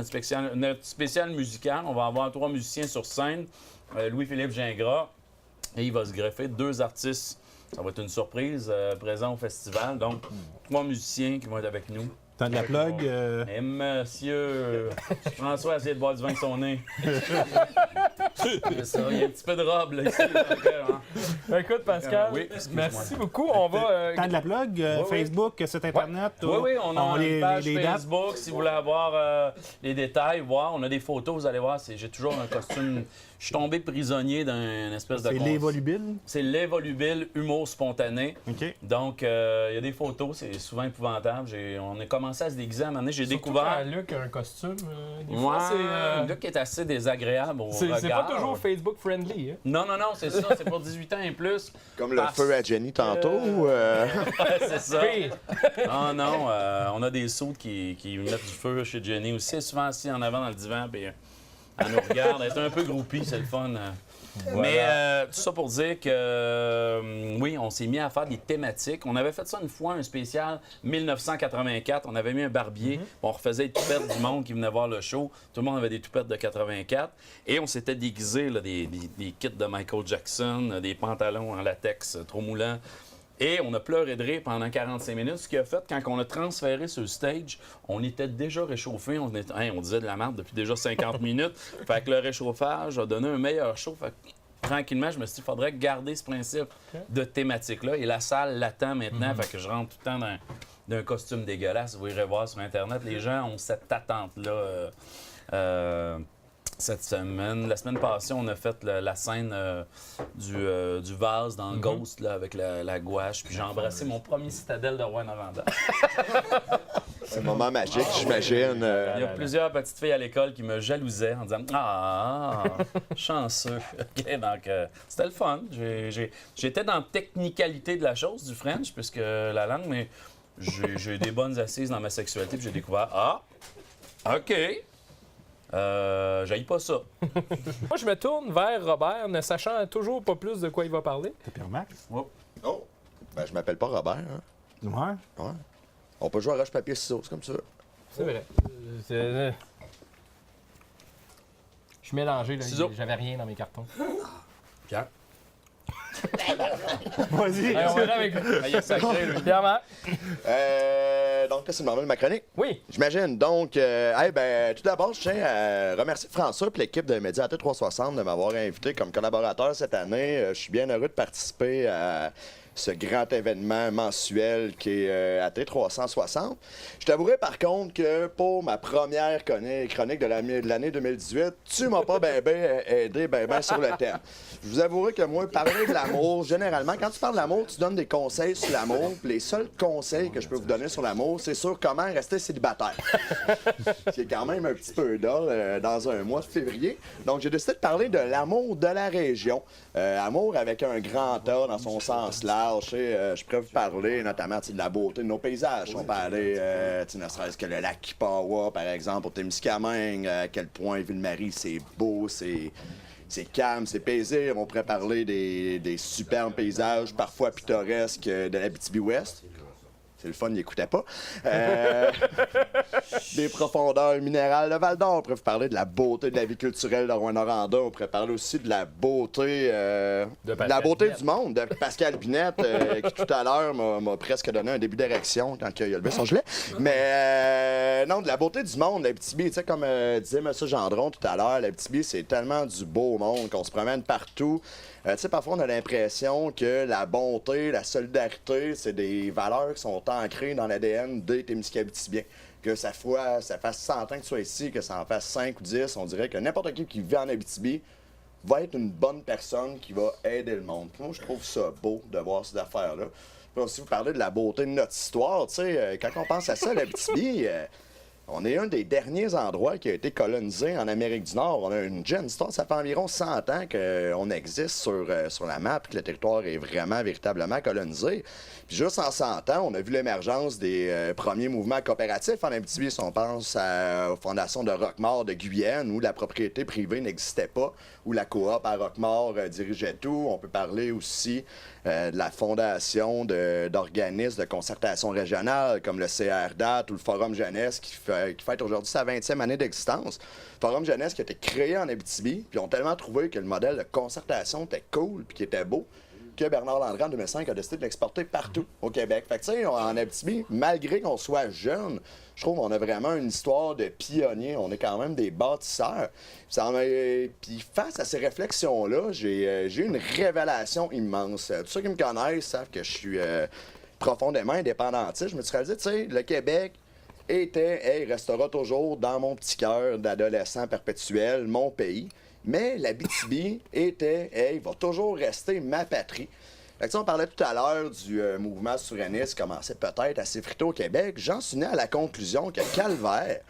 notre spécial musical. On va avoir 3 musiciens sur scène. Louis-Philippe Gingras, et il va se greffer 2 artistes. Ça va être une surprise présent au festival. Donc, 3 musiciens qui vont être avec nous. T'as de la plug? Et monsieur François a essayé de boire du vin avec son nez. C'est ça, il y a un petit peu de robe là, ici. Écoute, Pascal, merci beaucoup. On va. T'as de la plug? Facebook, site Internet? Oui, on a une page Facebook si vous voulez avoir les détails, voir. On a des photos, vous allez voir. J'ai toujours un costume. Je suis tombé prisonnier d'un espèce de... C'est Les Volubiles? C'est Les Volubiles, humour spontané. OK. Donc, il y a des photos, c'est souvent épouvantable. On a commencé à se déguiser à un moment donné. J'ai découvert... Luc a un costume, Luc est assez désagréable au regard. C'est pas toujours Facebook-friendly, hein? Non, c'est ça. C'est pour 18 ans et plus. Comme le feu à Jenny tantôt, ou... c'est ça. Oh non, on a des sauts qui mettent du feu chez Jenny aussi. Elle est souvent assis en avant dans le divan, puis... Elle nous regarde, elle est un peu groupie, c'est le fun. Voilà. Mais tout ça pour dire que, oui, on s'est mis à faire des thématiques. On avait fait ça une fois, un spécial 1984. On avait mis un barbier, on refaisait les toupettes du monde qui venait voir le show. Tout le monde avait des toupettes de 84. Et on s'était déguisé des kits de Michael Jackson, des pantalons en latex trop moulants. Et on a pleuré de rire pendant 45 minutes, ce qui a fait, quand on a transféré sur le stage, on était déjà réchauffé. On disait de la merde depuis déjà 50 minutes. Fait que le réchauffage a donné un meilleur show. Fait que, tranquillement, je me suis dit, il faudrait garder ce principe de thématique-là. Et la salle l'attend maintenant. Fait que je rentre tout le temps d'un costume dégueulasse. Vous irez voir sur Internet. Les gens ont cette attente-là. Cette semaine. La semaine passée, on a fait la scène du vase dans Ghost là, avec la gouache. Puis j'ai embrassé mon premier citadelle de Rouyn-Noranda. C'est un moment magique, j'imagine. Il y a plusieurs petites filles à l'école qui me jalousaient en disant « Ah, chanceux! » OK, donc c'était le fun. J'étais dans la technicalité de la chose, du French, puisque la langue, mais J'ai eu des bonnes assises dans ma sexualité, puis j'ai découvert, OK, j'haïs pas ça. Moi, je me tourne vers Robert, ne sachant toujours pas plus de quoi il va parler. T'es Pierre-Max? Oh! Ben, je m'appelle pas Robert, hein. Ouais. Ouais. On peut jouer à roche-papier-ciseaux, c'est comme ça. C'est vrai. Je suis mélangé, là. Ciseaux. J'avais rien dans mes cartons. Pierre? Vas-y. On va là avec Il est sacré, lui. Pierre-Marc. Donc, là, c'est normal ma chronique? Oui. J'imagine. Donc, tout d'abord, je tiens à remercier François et l'équipe de Média AT360 de m'avoir invité comme collaborateur cette année. Je suis bien heureux de participer à ce grand événement mensuel qui est AT360. Je t'avouerai par contre que pour ma première chronique de l'année 2018, tu m'as pas aidé sur le thème. Je vous avouerai que moi, parler de l'amour, généralement, quand tu parles de l'amour, tu donnes des conseils sur l'amour. Puis les seuls conseils que je peux vous donner sur l'amour, c'est sur comment rester célibataire. C'est quand même un petit peu d'or dans un mois de février. Donc, j'ai décidé de parler de l'amour de la région. Amour avec un grand A dans son sens large. Je pourrais vous parler notamment de la beauté de nos paysages. On peut aller, ne serait-ce que le lac Kipawa, par exemple, au Témiscamingue, à quel point Ville-Marie, c'est beau, c'est calme, c'est paisible. On pourrait parler des superbes paysages, parfois pittoresques, de l'Abitibi-Ouest. C'est le fun, il n'écoutait pas. Des profondeurs minérales de Val-d'Or. On pourrait vous parler de la beauté de la vie culturelle de Rouyn-Noranda. On pourrait parler aussi de la beauté, du monde de Pascal Binette, qui tout à l'heure m'a presque donné un début d'érection quand il a levé son gilet. Mais non, de la beauté du monde, l'Abitibi. Tu sais, comme disait M. Gendron tout à l'heure, l'Abitibi, c'est tellement du beau monde qu'on se promène partout. Tu sais, parfois, on a l'impression que la bonté, la solidarité, c'est des valeurs qui sont ancrées dans l'ADN des Témiscabitibiens. Que ça fasse 100 ans que tu sois ici, que ça en fasse 5 ou 10, on dirait que n'importe qui vit en Abitibi va être une bonne personne qui va aider le monde. Puis moi, je trouve ça beau de voir ces affaires-là. Puis aussi, vous parlez de la beauté de notre histoire. Tu sais, quand on pense à ça, l'Abitibi... On est un des derniers endroits qui a été colonisé en Amérique du Nord. On a une jeune histoire. Ça fait environ 100 ans qu'on existe sur la map, que le territoire est vraiment, véritablement colonisé. Puis juste en 100 ans, on a vu l'émergence des premiers mouvements coopératifs en Abitibi. Si on pense aux fondations de Roquemort de Guyenne, où la propriété privée n'existait pas, où la coop à Roquemort dirigeait tout. On peut parler aussi de la fondation d'organismes de concertation régionale, comme le CRDAT ou le Forum Jeunesse, qui fête aujourd'hui sa 20e année d'existence. Forum Jeunesse qui a été créé en Abitibi, puis ont tellement trouvé que le modèle de concertation était cool puis qui était beau, que Bernard Landry, en 2005, a décidé de l'exporter partout au Québec. Fait que, tu sais, en Abitibi, malgré qu'on soit jeune, je trouve qu'on a vraiment une histoire de pionniers. On est quand même des bâtisseurs. Puis face à ces réflexions-là, j'ai eu une révélation immense. Tous ceux qui me connaissent savent que je suis profondément indépendantiste. Je me suis réalisé, tu sais, le Québec était et restera toujours dans mon petit cœur d'adolescent perpétuel, mon pays. Mais l'Abitibi était et va toujours rester ma patrie. Fait que, on parlait tout à l'heure du mouvement souverainiste qui commençait peut-être à s'effriter au Québec. J'en suis né à la conclusion que calvaire,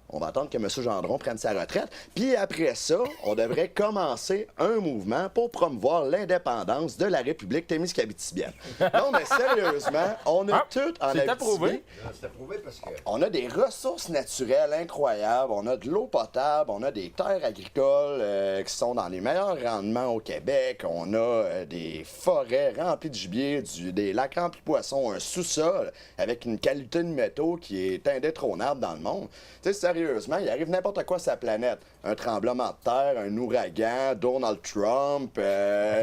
on va attendre que M. Gendron prenne sa retraite. Puis après ça, on devrait commencer un mouvement pour promouvoir l'indépendance de la République témiscabitibienne. Non, mais sérieusement, on a tout en Abitibi. C'est approuvé parce que... On a des ressources naturelles incroyables. On a de l'eau potable. On a des terres agricoles qui sont dans les meilleurs rendements au Québec. On a des forêts remplies de gibier, des lacs remplis de poissons, un sous-sol avec une qualité de métaux qui est indétrônable dans le monde. Tu sais, sérieusement, il arrive n'importe quoi sur la planète. Un tremblement de terre, un ouragan, Donald Trump,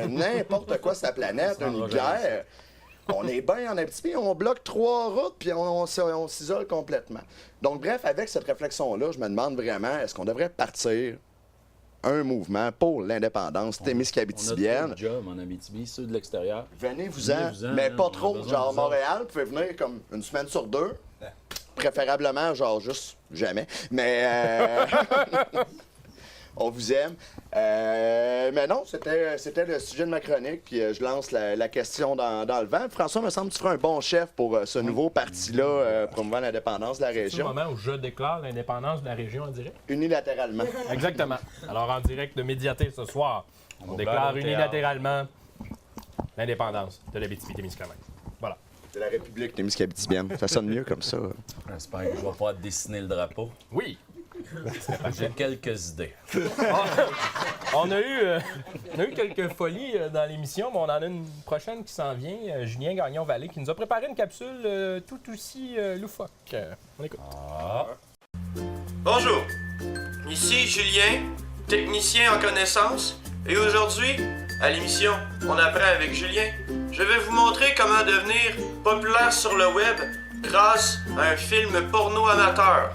n'importe quoi sur la planète, une guerre. On est bien en Abitibi, on bloque 3 routes, puis on s'isole complètement. Donc, bref, avec cette réflexion-là, je me demande vraiment, est-ce qu'on devrait partir un mouvement pour l'indépendance témiscabitibienne? On a trop de jobs en Abitibi, ceux de l'extérieur. Venez-vous-en, mais pas trop. Genre, Montréal, vous pouvez venir comme une semaine sur 2. Préférablement, genre, juste jamais. Mais on vous aime. Mais non, c'était le sujet de ma chronique. Puis je lance la question dans le vent. François, me semble que tu feras un bon chef pour ce nouveau parti-là, promouvant l'indépendance de la région. C'est le moment où je déclare l'indépendance de la région en direct? Unilatéralement. Exactement. Alors, en direct de Médiaté ce soir, on déclare unilatéralement l'indépendance de l'Abitibi-Témiscamingue. Voilà. C'est la République témiscabitibienne. Ça sonne mieux comme ça. J'espère que je vais pouvoir dessiner le drapeau. Oui. J'ai quelques idées. On a eu quelques folies dans l'émission, mais on en a une prochaine qui s'en vient. Julien Gagnon-Vallée qui nous a préparé une capsule tout aussi loufoque. On écoute. Bonjour, ici Julien, technicien en connaissance, et aujourd'hui, à l'émission On apprend avec Julien, je vais vous montrer comment devenir populaire sur le web grâce à un film porno amateur.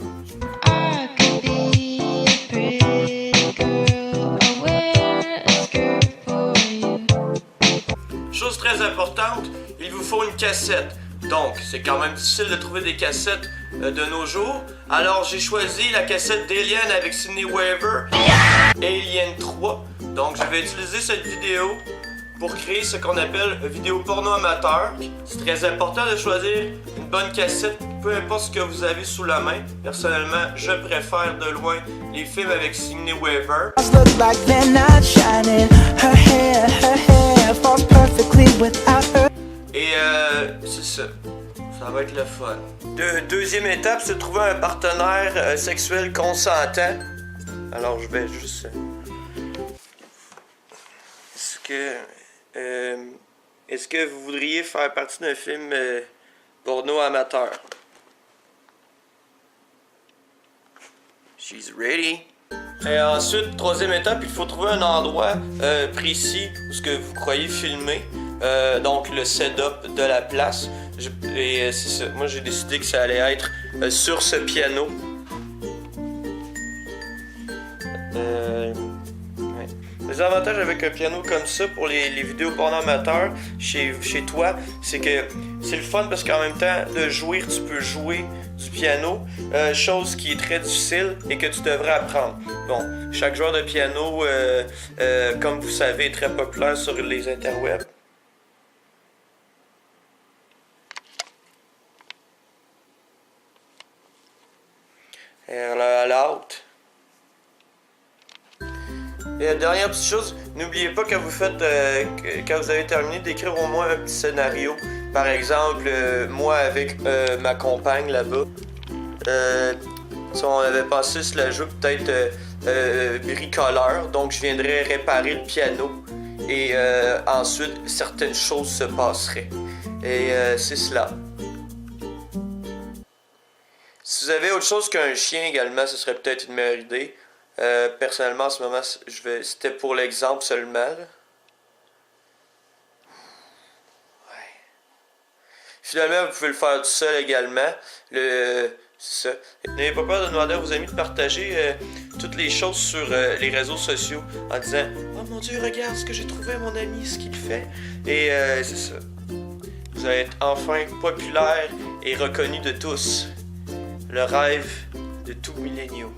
Chose très importante, il vous faut une cassette. Donc, c'est quand même difficile de trouver des cassettes de nos jours. Alors, j'ai choisi la cassette d'Alien avec Sigourney Weaver, Alien 3. Donc, je vais utiliser cette vidéo pour créer ce qu'on appelle une vidéo porno amateur. C'est très important de choisir une bonne cassette, peu importe ce que vous avez sous la main. Personnellement, je préfère de loin les films avec Sigourney Weaver. Et c'est ça. Ça va être le fun. Deuxième étape, c'est de trouver un partenaire sexuel consentant. Alors, je vais juste... Est-ce que vous voudriez faire partie d'un film porno amateur? She's ready. Et ensuite, troisième étape, il faut trouver un endroit précis où ce que vous croyez filmer. Donc le setup de la place. Et c'est ça. Moi, j'ai décidé que ça allait être sur ce piano. Ouais. Les avantages avec un piano comme ça pour les vidéos porno amateurs chez toi, c'est que c'est le fun parce qu'en même temps de jouer, tu peux jouer du piano, chose qui est très difficile et que tu devrais apprendre. Bon, chaque joueur de piano, comme vous savez, est très populaire sur les interwebs. Et l'out. Et dernière petite chose, n'oubliez pas quand vous faites, quand vous avez terminé d'écrire au moins un petit scénario. Par exemple, moi avec ma compagne là-bas, on avait pensé se la jouer peut-être bricoleur, donc je viendrais réparer le piano et ensuite certaines choses se passeraient. Et c'est cela. Si vous avez autre chose qu'un chien également, ce serait peut-être une meilleure idée. Personnellement, en ce moment, c'était pour l'exemple seulement. Là. Ouais. Finalement, vous pouvez le faire tout seul également. C'est ça. N'ayez pas peur de demander à vos amis de partager toutes les choses sur les réseaux sociaux en disant « Oh mon Dieu, regarde ce que j'ai trouvé mon ami, ce qu'il fait. » Et c'est ça. Vous allez être enfin populaire et reconnu de tous. Le rêve de tout milléniaux.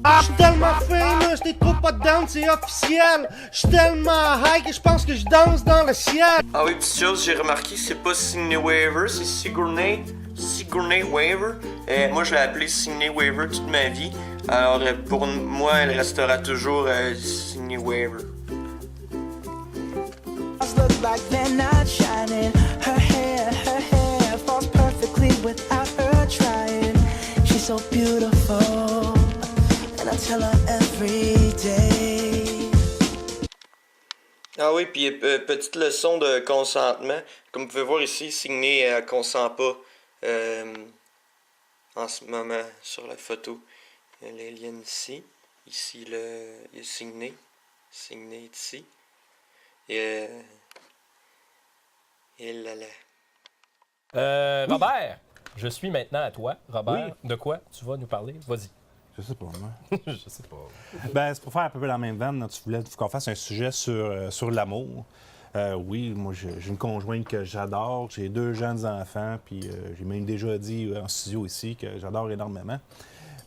Ah, j'suis tellement famous, t'es trop pas down, c'est officiel. J'suis tellement high que j'pense que je danse dans le ciel. Ah oui, petite chose, j'ai remarqué, c'est pas Sigourney Weaver, c'est Sigourney Weaver. Moi, je l'ai appelée Sigourney Weaver toute ma vie. Alors, pour moi, elle restera toujours Sigourney Weaver. Look like they're not shining. Her hair falls perfectly without her trying. She's so beautiful, and I tell her every day. Ah oui, puis petite leçon de consentement. Comme vous pouvez voir ici, Sigourney ne consent pas en ce moment sur la photo. Il y a l'alien ici. Ici, il y a Sigourney. Sigourney est ici. Et là là. Robert, je suis maintenant à toi. Robert, Oui. de quoi tu vas nous parler? Vas-y. Je sais pas, moi. Je sais pas. Ben, c'est pour faire un peu la même veine. Tu voulais qu'on fasse un sujet sur l'amour. Oui, moi, j'ai une conjointe que j'adore. J'ai 2 jeunes enfants. Puis j'ai même déjà dit en studio ici que j'adore énormément.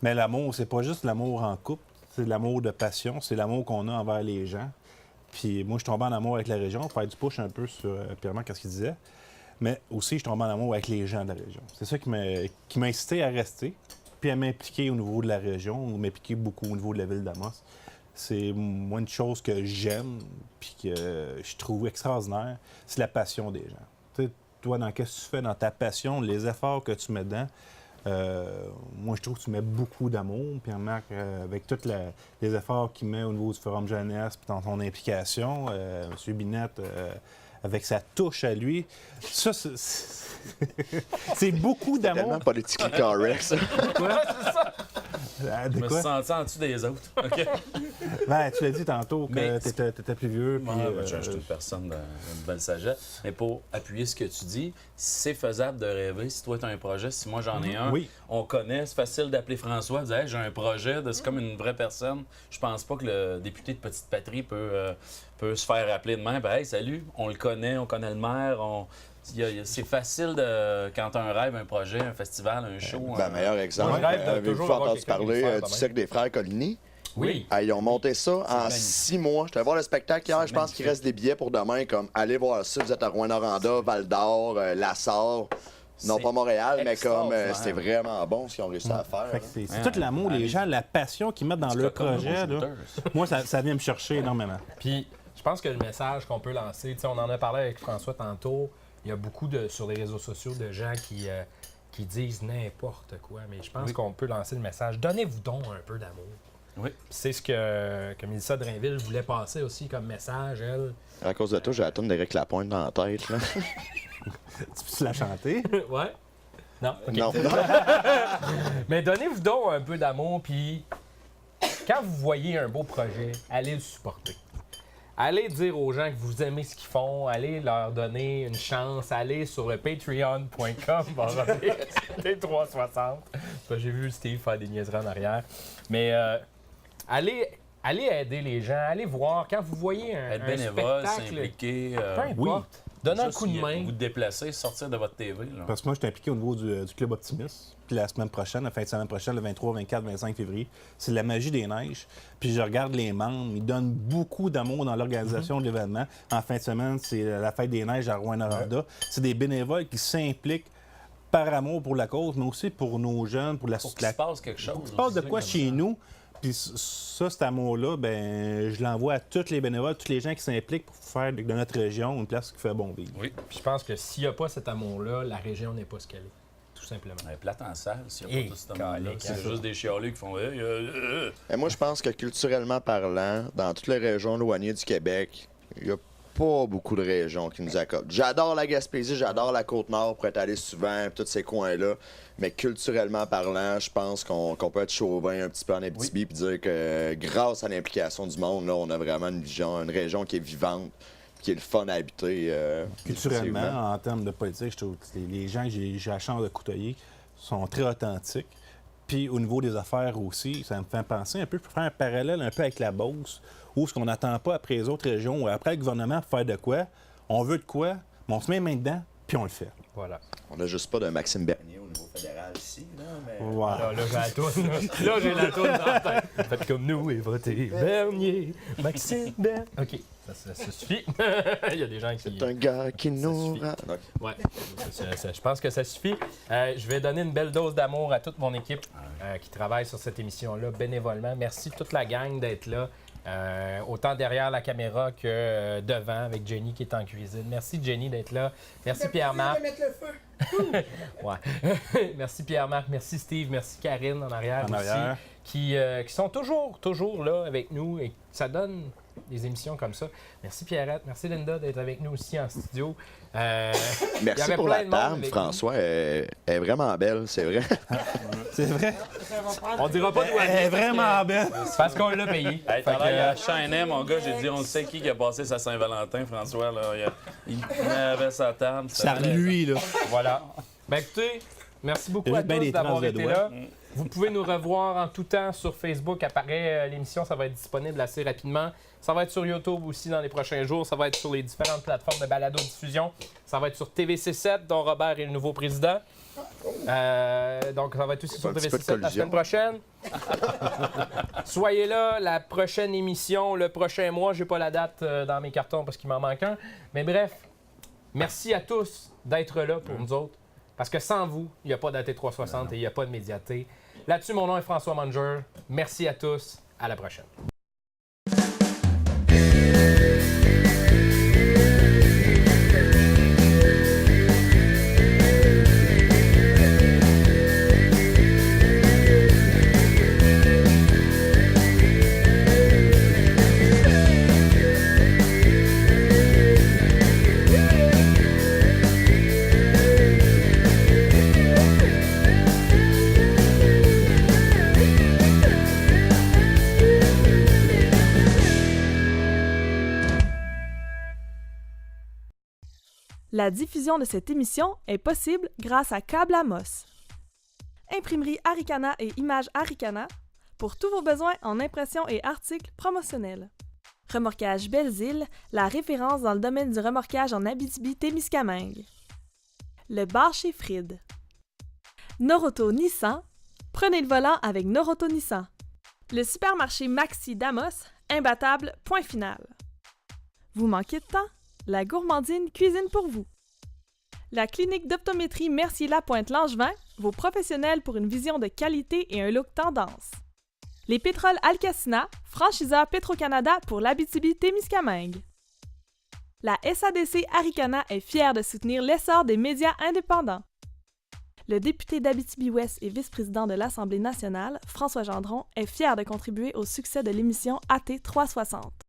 Mais l'amour, c'est pas juste l'amour en couple. C'est l'amour de passion. C'est l'amour qu'on a envers les gens. Puis moi, je tombe en amour avec la région. Pour faire du push un peu sur Pierre-Marc, qu'est-ce qu'il disait. Mais aussi, je tombe en amour avec les gens de la région. C'est ça qui m'a incité à rester, puis à m'impliquer au niveau de la région, ou m'impliquer beaucoup au niveau de la ville d'Amos. C'est, moi, une chose que j'aime, puis que je trouve extraordinaire, c'est la passion des gens. Tu sais, toi, dans qu'est-ce que tu fais, dans ta passion, les efforts que tu mets dedans. Moi, je trouve que tu mets beaucoup d'amour. Puis, Marc, avec tous les efforts qu'il met au niveau du Forum Jeunesse, puis dans son implication, M. Binette, avec sa touche à lui, ça, c'est beaucoup d'amour. C'est tellement politiquement correct, ça. Quoi? C'est ça. De Je me quoi? suis senti en dessous des autres. OK. Ben, tu l'as dit tantôt que tu étais plus vieux. Puis, je suis une personne d'une belle sagesse. Mais pour appuyer ce que tu dis, c'est faisable de rêver. Si toi, tu as un projet, si moi, j'en ai un, on connaît. C'est facile d'appeler François, de dire hey, j'ai un projet, c'est comme une vraie personne. Je pense pas que le député de Petite Patrie peut se faire appeler demain. Ben, hey, salut, on le connaît, on connaît le maire. C'est facile quand tu as un rêve, un projet, un festival, un show. Meilleur exemple, avez-vous entendu parler du cercle des frères Coligny? Oui. Ils ont monté ça en 6 mois. Je suis allé voir le spectacle hier. Je pense qu'il reste des billets pour demain. Comme allez voir ça. Vous êtes à Rouyn-Noranda, Val-d'Or, Lassar. Non, pas Montréal, mais comme c'était vraiment bon ce qu'ils ont réussi à faire. C'est tout l'amour, les gens, la passion qu'ils mettent dans leur projet. Là. Moi, ça vient me chercher énormément. Puis, je pense que le message qu'on peut lancer, on en a parlé avec François tantôt, il y a beaucoup sur les réseaux sociaux de gens qui disent n'importe quoi, mais je pense qu'on peut lancer le message. Donnez-vous donc un peu d'amour. Oui. C'est ce que Mélissa Drainville voulait passer aussi comme message, elle. À cause de toi, j'ai la toune d'Éric Lapointe dans la tête. Là. Tu peux la chanter? Ouais. Non. Okay. Non. Mais donnez-vous donc un peu d'amour, puis quand vous voyez un beau projet, allez le supporter. Allez dire aux gens que vous aimez ce qu'ils font, allez leur donner une chance, allez sur le patreon.com T360. J'ai vu Steve faire des niaiseries en arrière. Mais allez aider les gens, allez voir. Quand vous voyez un bénévole, spectacle, s'impliquer. peu importe. Donnez un coup de main. Vous déplacer, sortir de votre TV. Là. Parce que moi, je suis impliqué au niveau du Club Optimiste. Puis la semaine prochaine, la fin de semaine prochaine, le 23, 24, 25 février, c'est la magie des neiges. Puis je regarde les membres, ils donnent beaucoup d'amour dans l'organisation de l'événement. En fin de semaine, c'est la fête des neiges à Rouyn-Noranda. Ouais. C'est des bénévoles qui s'impliquent par amour pour la cause, mais aussi pour nos jeunes, pour la... Pour qu'il se passe quelque chose. Il se passe de quoi chez nous. Puis ça, cet amour-là, ben, je l'envoie à tous les bénévoles, tous les gens qui s'impliquent pour faire de notre région une place qui fait bon vivre. Oui. Puis je pense que s'il n'y a pas cet amour-là, la région n'est pas ce qu'elle est, tout simplement. Elle est plate en salle, s'il n'y a pas tout cet amour-là. C'est juste des chialus qui font... Et moi, je pense que culturellement parlant, dans toutes les régions éloignées du Québec, il y a pas beaucoup de régions qui nous accordent. J'adore la Gaspésie, j'adore la Côte-Nord pour être allé souvent, tous ces coins-là. Mais culturellement parlant, je pense qu'on peut être chauvin un petit peu en Abitibi puis dire que grâce à l'implication du monde, là, on a vraiment une région qui est vivante, qui est le fun à habiter. Culturellement, en termes de politique, je trouve que les gens que j'ai la chance de côtoyer sont très authentiques. Puis au niveau des affaires aussi, ça me fait penser un peu, pour faire un parallèle un peu avec la Beauce, où ce qu'on n'attend pas après les autres régions ou après le gouvernement pour faire de quoi, on veut de quoi, mais on se met les mains dedans, puis on le fait. Voilà. On n'a juste pas de Maxime Bernier au niveau fédéral ici, là, mais... Voilà. Là, j'ai la toune. Là, j'ai la toune dans la tête. Faites comme nous et votez Bernier, Maxime Bernier. OK, ça suffit. Il y a des gens qui... C'est un gars qui nous... Ouais, je pense que ça suffit. Je vais donner une belle dose d'amour à toute mon équipe qui travaille sur cette émission-là bénévolement. Merci toute la gang d'être là. Autant derrière la caméra que devant avec Jenny qui est en cuisine. Merci Jenny d'être là. Merci Pierre-Marc. Ouais. Merci Pierre-Marc, merci Steve, merci Karine en arrière aussi, qui sont toujours là avec nous et ça donne des émissions comme ça. Merci Pierrette, merci Linda d'être avec nous aussi en studio. Merci pour la table, François. Elle est vraiment belle, c'est vrai. C'est vrai. On dira pas d'où elle est vraiment belle. C'est parce qu'on l'a payé. Hey, à Cheyenne, mon gars, j'ai dit, on sait qui a passé sa Saint-Valentin, François. Là. Il avait sa table. Ça lui, là. Voilà. Ben écoutez, merci beaucoup à tous d'avoir été là. Vous pouvez nous revoir en tout temps sur Facebook. Après l'émission, ça va être disponible assez rapidement. Ça va être sur YouTube aussi dans les prochains jours. Ça va être sur les différentes plateformes de balado-diffusion. Ça va être sur TVC7, dont Robert est le nouveau président. Donc, ça va être aussi sur TVC7 la semaine prochaine. Soyez là, la prochaine émission, le prochain mois. Je n'ai pas la date dans mes cartons parce qu'il m'en manque un. Mais bref, merci à tous d'être là pour nous autres. Parce que sans vous, il n'y a pas d'AT360 et il n'y a pas de Médiaté. Là-dessus, mon nom est François Manger. Merci à tous. À la prochaine. La diffusion de cette émission est possible grâce à Câble Amos. Imprimerie Arikana et Images Arikana pour tous vos besoins en impression et articles promotionnels. Remorquage Belles-Îles, la référence dans le domaine du remorquage en Abitibi-Témiscamingue. Le bar chez Fried. Noroto Nissan, prenez le volant avec Noroto Nissan. Le supermarché Maxi d'Amos, imbattable, point final. Vous manquez de temps? La gourmandine cuisine pour vous. La clinique d'optométrie Mercier-Lapointe-Langevin, vos professionnels pour une vision de qualité et un look tendance. Les pétroles Alcacina, franchiseur Petro-Canada pour l'Abitibi-Témiscamingue. La SADC Arikana est fière de soutenir l'essor des médias indépendants. Le député d'Abitibi-Ouest et vice-président de l'Assemblée nationale, François Gendron, est fier de contribuer au succès de l'émission AT360.